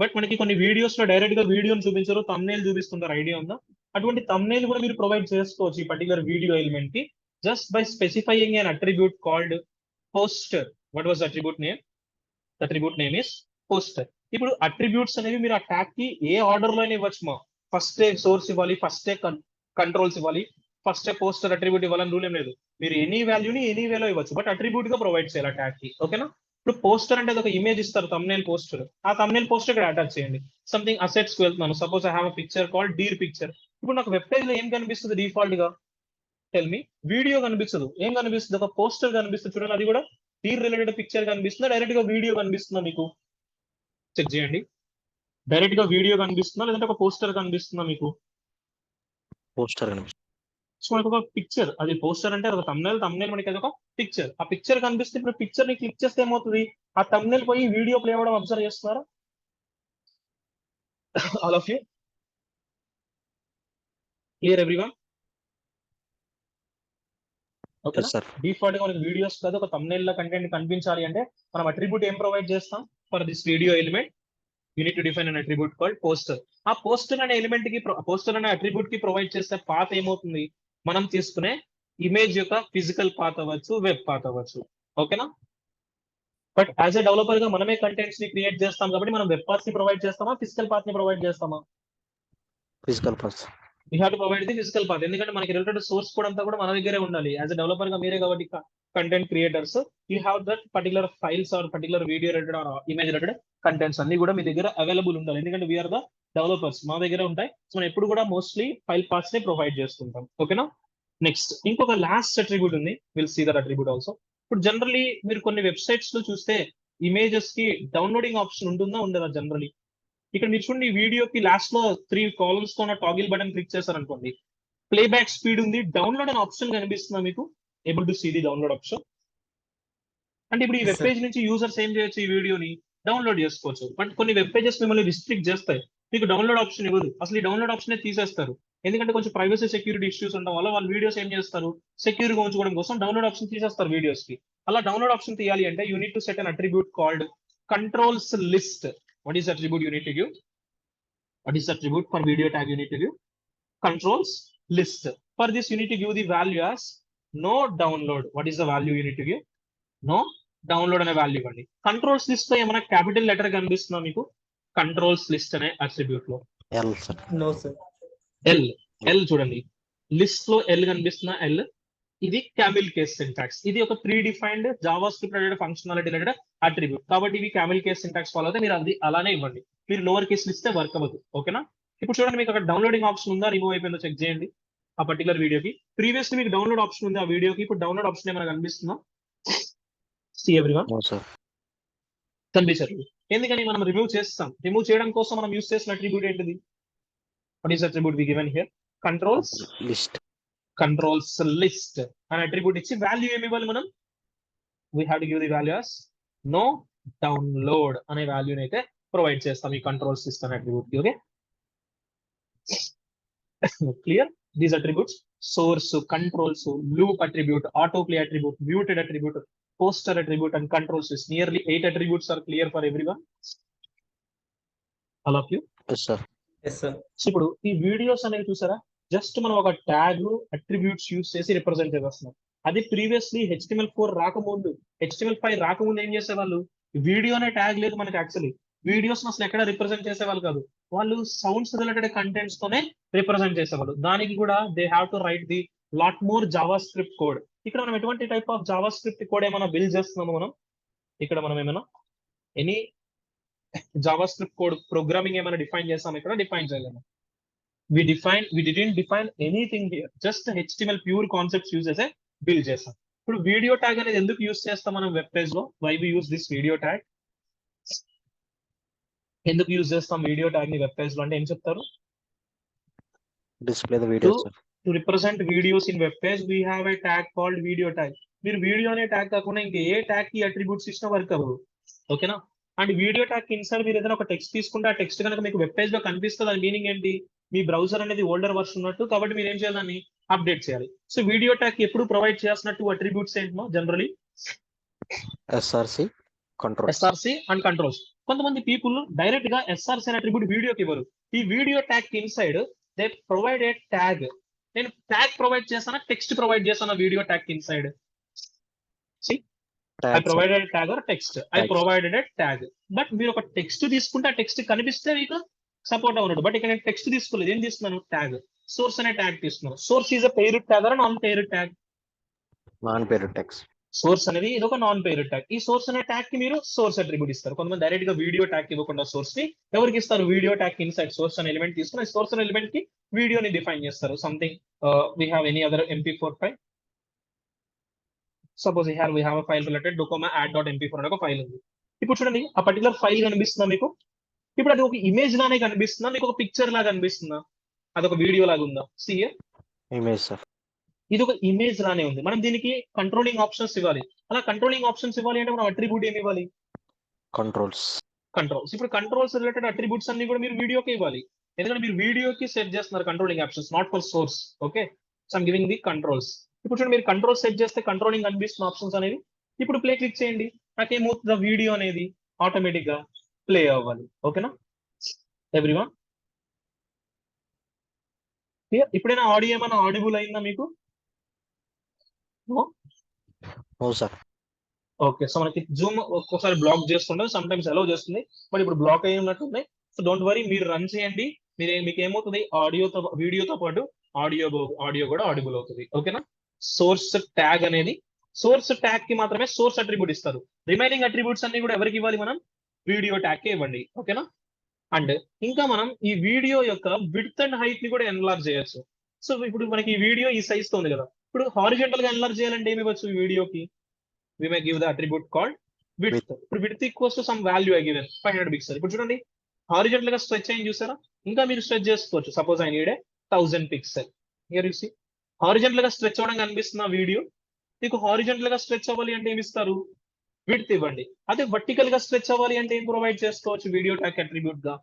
బట్ మనకి కొన్ని వీడియోస్ లో డైరెక్ట్ గా వీడియోని చూపించారు, థంబ్నెయిల్ చూపిస్తుంటారు, ఐడియా ఉందా? అటువంటి థంబ్నెయిల్ కూడా మీరు ప్రొవైడ్ చేసుకోవచ్చు ఈ పర్టికులర్ వీడియో ఎలిమెంట్ కి, just by specifying an attribute called poster. What was the attribute name? The attribute name is poster. ఇప్పుడు అట్రిబ్యూట్స్ అనేవి మీరు ఆ ట్యాగ్ కి ఏ ఆర్డర్ లోనే ఇవ్వచ్చు. మా ఫస్ట్ సోర్స్ ఇవ్వాలి, ఫస్ట్ కంట్రోల్స్ ఇవ్వాలి, ఫస్ట్ పోస్టర్ అట్రిబ్యూట్ ఇవ్వాలని రూల్ ఏం లేదు. మీరు ఎనీ వాల్యూని ఎనీ వేలో ఇవ్వచ్చు, బట్ అట్రిబ్యూట్ గా ప్రొవైడ్ చేయాలి ఆ ట్యాగ్ కి. ఓకేనా? ఇప్పుడు పోస్టర్ అంటే ఒక ఇమేజ్ ఇస్తారు, థంబ్నెయిల్ పోస్టర్. ఆ థంబ్నెయిల్ పోస్టర్ ఇక్కడ అటాచ్ చేయండి. సంథింగ్ అసెట్స్ కి వెళ్తున్నాను, suppose I have a picture called deer picture. ఇప్పుడు నాకు వెబ్ పేజ్ లో ఏం కనిపిస్తుంది డిఫాల్ట్ గా? Tell me. వీడియో కనిపిస్తుంది. ఏం కనిపిస్తుంది? ఒక పోస్టర్ కనిపిస్తుంది, చూడండి. అది కూడా డీర్ రిలేటెడ్ పిక్చర్ కనిపిస్తుందా, డైరెక్ట్ గా వీడియో కనిపిస్తుందా? మీకు చెక్ చేయండి. డైరెక్ట్ గా వీడియో కనిపిస్తుందా లేదంటే ఒక పోస్టర్ కనిపిస్తుందా మీకు? పోస్టర్ కనిపిస్తుంది. సో మనకు ఒక పిక్చర్, అది పోస్టర్ అంటే ఒక థంబ్నెయిల్ మనకి అది ఒక పిక్చర్. ఆ పిక్చర్ కనిపిస్తే ఇప్పుడు పిక్చర్ ని క్లిక్ చేస్తే ఏమవుతుంది? ఆ థంబ్నెయిల్ పోయి వీడియో ప్లే అవ్వడం అబ్జర్వ్ చేస్తున్నారా? All of you clear everyone? ఓకేనా? డిఫాల్ట్ గా మనకి వీడియోస్ కాదు, ఒక థంబ్నెయిల్ లో కంటెంట్ కనిపించాలి అంటే మనం అట్రిబ్యూట్ ఏం ప్రొవైడ్ చేస్తాం? For this video element you need to define an attribute called poster. ఆ పోస్టర్ అనే ఎలిమెంట్ కి, పోస్టర్ అనే అట్రిబ్యూట్ కి ప్రొవైడ్ చేస్తే పాత్ ఏమవుతుంది? మనం తీసుకునే ఇమేజ్ యొక్క ఫిజికల్ పాత్ అవ్వచ్చు, వెబ్ పాత్ అవ్వచ్చు. ఓకేనా? బట్ యాజ్ ఎ డెవలపర్ గా మనమే కంటెంట్స్ ని క్రియేట్ చేస్తాం కాబట్టి మనం వెబ్ పాత్ ని ప్రొవైడ్ చేస్తామా, ఫిజికల్ పాత్ ని ప్రొవైడ్ చేస్తామా? Physical path. You have to provide the physical path. ఎందుకంటే మనకి రిలేటెడ్ సోర్స్ కోడ్ అంతా కూడా మన దగ్గరే ఉండాలి. యాజ్ ఎ డెవలపర్ గా మీరే కాబట్టి content creators, you have that particular files or particular video related or image related contents అన్ని కూడా మీ దగ్గర అవైలబుల్ ఉండాలి. ఎందుకంటే వీఆర్ ద డెవలపర్స్, మా దగ్గర ఉంటాయి. సో మనం ఎప్పుడు కూడా మోస్ట్లీ ఫైల్ పాత్స్ ని ప్రొవైడ్ చేస్తుంటాం. ఓకేనా? నెక్స్ట్ ఇంకొక లాస్ట్ అట్రిబ్యూట్ ఉంది, will see that attribute also. ఇప్పుడు జనరల్లీ మీరు కొన్ని వెబ్సైట్స్ లో చూస్తే ఇమేజెస్ కి డౌన్లోడింగ్ ఆప్షన్ ఉంటుందా, ఉండదా? జనరల్లీ ఇక్కడ మీరు చూడండి, ఈ వీడియోకి లాస్ట్ లో 3 కాలమ్స్ తో ఉన్న టాగిల్ బటన్ క్లిక్ చేశారనుకోండి, ప్లేబ్యాక్ స్పీడ్ ఉంది, డౌన్లోడ్ అనే ఆప్షన్ కనిపిస్తుందా మీకు? Able to see the download option. అంటే ఇప్పుడు ఈ వెబ్ పేజ్ నుంచి యూజర్స్ ఏం చేయొచ్చు? ఈ వీడియోని డౌన్లోడ్ చేసుకోవచ్చు. బట్ కొన్ని వెబ్ పేజెస్ మిమ్మల్ని రిస్ట్రిక్ట్ చేస్తాయి, మీకు డౌన్లోడ్ ఆప్షన్ ఇవ్వదు. అసలు ఈ డౌన్లోడ్ ఆప్షన్ తీసేస్తారు. ఎందుకంటే కొంచెం ప్రైవసీ సెక్యూరిటీ ఇష్యూస్ ఉండడం వల్ల వాళ్ళు వీడియోస్ ఏం చేస్తారు, సెక్యూర్ గా ఉంచుకోవడం కోసం డౌన్లోడ్ ఆప్షన్ తీసేస్తారు వీడియోస్ కి. అలా డౌన్లోడ్ ఆప్షన్ తీయాలి అంటే you need to set an attribute called controls list. What is the attribute you need to give? What is the attribute for video tag you need to give? Controls list. For this you need to give the value as no download. What is the value you need to give? No download అనే వాల్యూ ఇవ్వండి. కంట్రోల్స్ లిస్ట్ లో ఏమైనా క్యాపిటల్ లెటర్ కనిపిస్తుందా మీకు? కంట్రోల్స్ లిస్ట్ అనే అట్రిబ్యూట్ లో L sir. No sir. L చూడండి, లిస్ట్ లో ఎల్ కనిపిస్తున్న ఎల్, ఇది క్యామిల్ కేస్ సింటాక్స్. ఇది ఒక predefined JavaScript related functionality related attribute కాబట్టి ఇవి క్యామిల్ కేస్ సింటాక్స్ ఫాలో అయితే మీరు అది అలానే ఇవ్వండి. మీరు లోవర్ కేస్ ఇస్తే వర్క్ అవ్వదు. ఓకేనా? ఇప్పుడు చూడండి, మీకు అక్కడ డౌన్లోడింగ్ ఆప్షన్ ఉందా, రిమూవ్ అయిపోయిందో చెక్ చేయండి. ఆ పర్టికులర్ వీడియోకి ప్రీవియస్లీ మీకు డౌన్లోడ్ ఆప్షన్ ఉంది ఆ వీడియోకి, ఇప్పుడు డౌన్లోడ్ ఆప్షన్ ఏమైనా కనిపిస్తుందా? See everyone, no sir. కనిపించట్లేదు. ఎందుకని? మనం రిమూవ్ చేస్తాం. రిమూవ్ చేయడం కోసం మనం యూస్ చేసిన అట్రిబ్యూట్ ఏంటిది? What is attribute we given here? Controls list. Controls list అనే అట్రిబ్యూట్ ఇచ్చి వాల్యూ ఏమి ఇవ్వాలి మనం? We have to give the value as no download అనే వాల్యూని అయితే ప్రొవైడ్ చేస్తాం ఈ కంట్రోల్ సిస్టమ్ అట్రిబ్యూట్ కి. Okay, clear? These attributes source, controls, loop attribute, autoplay attribute, muted attribute, poster attribute and controls list. Nearly 8 attributes are clear for everyone, all of you? Yes sir. Yes sir. So ఇప్పుడు ఈ వీడియోస్ అనేవి చూసారా, జస్ట్ మనం ఒక ట్యాగ్ అట్రిబ్యూట్స్ యూస్ చేసి రిప్రజెంట్ చేస్తున్నాం. అది ప్రీవియస్లీ HTML4 రాకముందు, HTML5 రాకముందు ఏం చేసేవాళ్ళు? వీడియో అనే ట్యాగ్ లేదు మనకి. యాక్చువల్లీ వీడియోస్ అసలు ఎక్కడ రిప్రజెంట్ చేసేవాళ్ళు కాదు. వాళ్ళు సౌండ్స్ రిలేటెడ్ కంటెంట్స్ తోనే రిప్రజెంట్ చేసేవాళ్ళు. దానికి కూడా they have to right the lot more Java script code. ఇక్కడ మనం ఎటువంటి type of Java script code ఏమైనా బిల్డ్ చేస్తున్నాము మనం? ఇక్కడ మనం ఏమైనా any Java script code programming ఏమైనా డిఫైన్ చేస్తాం? ఇక్కడ డిఫైన్ చేయలేము. we didn't define anything here, just HTML pure concepts use చేసే బిల్డ్ చేస్తాం. ఇప్పుడు వీడియో ట్యాగ్ అనేది ఎందుకు యూజ్ చేస్తాం మనం వెబ్ పేజ్ లో? Why we use this video tag? ఎందుకు యూజ్ చేస్తాం వీడియో ట్యాగ్ ని వెబ్ పేజ్ లో అంటే ఏం చెప్తారు? Display the video sir. To represent videos in web page we have a tag called video tag. మీరు వీడియో అనే ట్యాగ్ కాకుండా ఇంకా ఏ ట్యాగ్ కి అట్రిబ్యూట్స్ ఇచ్చినా వర్క్ అవ్వదు. ఓకేనా? అండ్ వీడియో ట్యాగ్ ఇన్సైడ్ మీరు ఏదైనా ఒక టెక్స్ట్ తీసుకుంటే ఆ టెక్స్ట్ కనుక మీకు వెబ్ పేజ్ లో కనిపిస్తుంది, దాని మీనింగ్ ఏంటి? మీ బ్రౌజర్ అనేది ఓల్డర్ వర్షన్ ఉన్నట్టు, కాబట్టి మీరు ఏం చేయాలి? దాన్ని అప్డేట్ చేయాలి. సో వీడియో ట్యాగ్ ఎప్పుడు ప్రొవైడ్ చేయాల్సిన 2 అట్రిబ్యూట్స్ ఏంటో generally SRC, control. SRC and controls. కొంతమంది పీపుల్ డైరెక్ట్ గా ఎస్ఆర్సి అనే అట్రిబ్యూట్ వీడియోకి ఇవ్వరు. ఈ video tag inside they provide a tag. నేను ట్యాగ్ ప్రొవైడ్ చేస్తానా, టెక్స్ట్ ప్రొవైడ్ చేస్తానా video tag inside? I provided a tag or text. I provided a tag. But మీరు ఒక టెక్స్ట్ తీసుకుంటే ఆ టెక్స్ట్ కనిపిస్తే మీకు సపోర్ట్ అవునట్టు. బట్ ఇక్కడ నేను టెక్స్ట్ తీసుకోలేదు. ఏం తీసుకున్నాను? ట్యాగ్. సోర్స్ అనే ట్యాగ్ తీసుకున్నాను. Source is a paired tag or non paired tag? Non paired tags. Source అనేది ఇది ఒక నాన్ పేరుడ్ ట్యాగ్. ఈ సోర్స్ అనే ట్యాగ్ కి మీరు సోర్స్ అట్రిబ్యూట్ ఇస్తారు. కొంతమంది డైరెక్ట్ గా వీడియో ట్యాగ్ ఇవ్వకుండా సోర్స్ ని ఎవరికి ఇస్తారు? వీడియో ట్యాగ్ ఇన్సైడ్ సోర్స్ అనే ఎలిమెంట్ తీసుకుని సోర్స్ అనే ఎలిమెంట్ కి వీడియోని డిఫైన్ చేస్తారు. Something we have any other MP4 file. Suppose here we have a file related docoma add.mp4 అనే ఒక ఫైల్ ఉంది. ఇప్పుడు చూడండి, ఆ పర్టికులర్ ఫైల్ కనిపిస్తుందా మీకు? ఇప్పుడు అది ఒక ఇమేజ్ లానే కనిపిస్తుందా, మీకు ఒక పిక్చర్ లాగా కనిపిస్తుందా, అదొక వీడియో లాగా ఉందా? See image sir. ఇది ఒక ఇమేజ్ లానే ఉంది. మనం దీనికి కంట్రోలింగ్ ఆప్షన్స్ ఇవ్వాలి. అలా కంట్రోలింగ్ ఆప్షన్స్ ఇవ్వాలి అంటే మనం అట్రిబ్యూట్ ఏమి ఇవ్వాలి? కంట్రోల్స్. కంట్రోల్స్. ఇప్పుడు కంట్రోల్స్ రిలేటెడ్ అట్రిబ్యూట్స్ అన్ని కూడా మీరు వీడియోకి ఇవ్వాలి. ఎందుకంటే మీరు వీడియోకి సెట్ చేస్తున్నారు controlling options, not for source. Okay, so I'm giving the controls. ఇప్పుడు చూడండి, మీరు కంట్రోల్ సెట్ చేస్తే కంట్రోలింగ్ కనిపిస్తున్న ఆప్షన్స్ అనేవి. ఇప్పుడు ప్లే క్లిక్ చేయండి, నాకేమవుతుంది? వీడియో అనేది ఆటోమేటిక్ గా ప్లే అవ్వాలి. ఓకేనా ఎవ్రీవన్? ఇప్పుడైనా ఆడియో ఏమైనా ఆడిబుల్ అయిందా మీకు? No sir. ఓకే, సో మనకి జూమ్ ఒక్కోసారి బ్లాక్ చేస్తుండే, సమ్ టైమ్స్ అలౌ చేస్తుంది, బట్ ఇప్పుడు బ్లాక్ అయ్యి ఉన్నట్టుంది. సో డోంట్ వరీ, మీరు రన్ చేయండి. మీకు ఏమవుతుంది? ఆడియోతో వీడియోతో పాటు ఆడియో కూడా ఆడిబుల్ అవుతుంది. ఓకేనా? సోర్స్ ట్యాగ్ అనేది, సోర్స్ ట్యాగ్ కి మాత్రమే సోర్స్ అట్రిబ్యూట్ ఇస్తారు. రిమైనింగ్ అట్రిబ్యూట్స్ అన్ని కూడా ఎవరికి ఇవ్వాలి? మనం వీడియో ట్యాగ్ కి ఇవ్వండి. ఓకేనా? అండ్ ఇంకా మనం ఈ వీడియో యొక్క విడ్త్ అండ్ హైట్ ని కూడా ఎన్లార్జ్ చేయొచ్చు. సో ఇప్పుడు మనకి ఈ వీడియో ఈ సైజ్ తో ఉంది కదా, ఇప్పుడు హారిజంటల్ గా ఎన్లార్జ్ చేయాలంటే ఏమి ఇవ్వచ్చు ఈ వీడియోకి? We may give the attribute called width. ఇప్పుడు width equals to some value I given 500 pixel. ఇప్పుడు చూడండి, హారిజంటల్ గా స్ట్రెచ్ అయ్యి చూసారా? ఇంకా మీరు స్ట్రెచ్ చేసుకోవచ్చు. Suppose I need 1000 pixel. Here you see horizontal గా స్ట్రెచ్ అవ్వడం కనిపిస్తున్న వీడియో. మీకు హారిజంటల్ గా స్ట్రెచ్ అవ్వాలి అంటే ఏమి ఇస్తారు? విడ్త్ ఇవ్వండి. అదే వర్టికల్ గా స్ట్రెచ్ అవ్వాలి అంటే ఏం ప్రొవైడ్ చేసుకోవచ్చు వీడియో ట్యాగ్ అట్రిబ్యూట్ గా?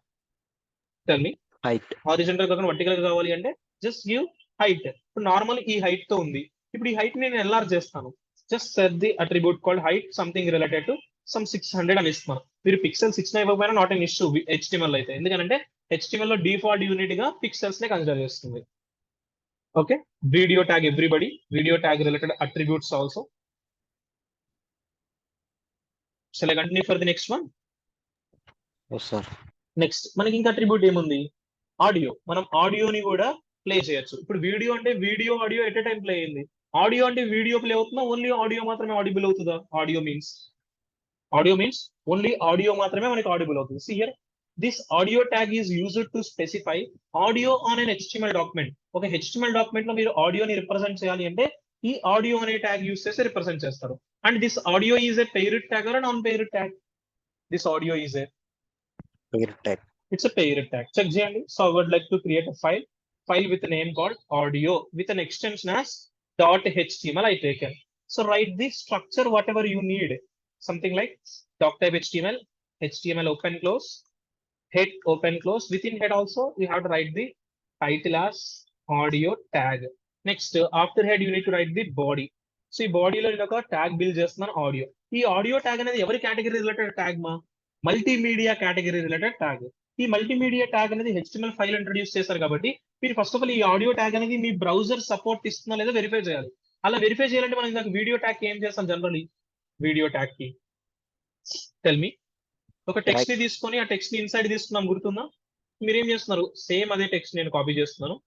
Tell me. హైట్. హారిజంటల్ గా వర్టికల్ గా కావాలి అంటే జస్ట్ గివ్ హైట్. ఇప్పుడు నార్మల్ ఈ హైట్ తో ఉంది. ఇప్పుడు ఈ హైట్ నేను ఎన్లార్జ్ చేస్తాను. Just set the attribute called height something related to some 600 అని ఇస్తున్నాను. మీరు పిక్సెల్స్ ఇచ్చిన ఇవ్వకపోయినా నాట్ ఎన్ ఇష్యూ HTML అయితే, ఎందుకంటే HTML లో డిఫాల్ట్ యూనిట్ గా పిక్సెల్స్ నే కన్సిడర్ చేస్తుంది. Okay, video tag everybody, video tag related attributes also. Shall I continue for the next one? Yes, sir. Next మనకి ఇంకా అట్రిబ్యూట్ ఏముంది? ఆడియో. మనం ఆడియోని కూడా ప్లే చేయొచ్చు. ఇప్పుడు వీడియో అంటే video audio at a time play అయింది. ఆడియో అంటే వీడియో ప్లే అవుతుందా, ఓన్లీ ఆడియో మాత్రమే ఆడిబుల్ అవుతుందా? ఆడియో మీన్స్ ఓన్లీ ఆడియో మాత్రమే మనకి ఆడిబుల్ అవుతుంది. See here, this audio tag is used to specify audio on an HTML document. ఒక HTML డాక్యుమెంట్ లో మీరు ఆడియోని రిప్రజెంట్ చేయాలి అంటే ఈ ఆడియో అనే ట్యాగ్ యూస్ చేసి రిప్రజెంట్ చేస్తారు. And this audio is a paired tag or non paired tag? This audio is a Pair tag. it's a paired tag. Check చేయండి. So I would like to create a file with a name called audio with an extension as .html I taken. So write the structure whatever you need. Something like doctype HTML open close, head open close. Within head also you have to write the title as audio tag. Next after head you need to write the body. So ఈ బాడీలో నేను ఒక ట్యాగ్ బిల్డ్ చేస్తున్నాను ఆడియో. ఈ ఆడియో ట్యాగ్ అనేది ఎవరి కేటగిరీ రిలేటెడ్ ట్యాగ్ మా? Multimedia category related tag. ఈ మల్టీమీడియా ట్యాగ్ అనేది HTML ఫైల్ ఇంట్రొడ్యూస్ చేశారు కాబట్టి మీరు ఫస్ట్ ఆఫ్ ఆల్ ఈ ఆడియో ట్యాగ్ అనేది మీ బ్రౌజర్ సపోర్ట్ ఇస్తుందా లేదా వెరిఫై చేయాలి. అలా వెరిఫై చేయాలంటే మనం ఇందాక వీడియో ట్యాగ్ కి ఏం చేస్తాం జనరల్లీ? వీడియో ట్యాగ్ కి టెల్ మీ, ఒక టెక్స్ట్ ని తీసుకొని ఆ టెక్స్ట్ ని ఇన్సైడ్ తీసుకున్నాం, గుర్తుందా? మీరు ఏం చేస్తున్నారు? సేమ్ అదే టెక్స్ట్ నేను కాపీ చేస్తున్నాను.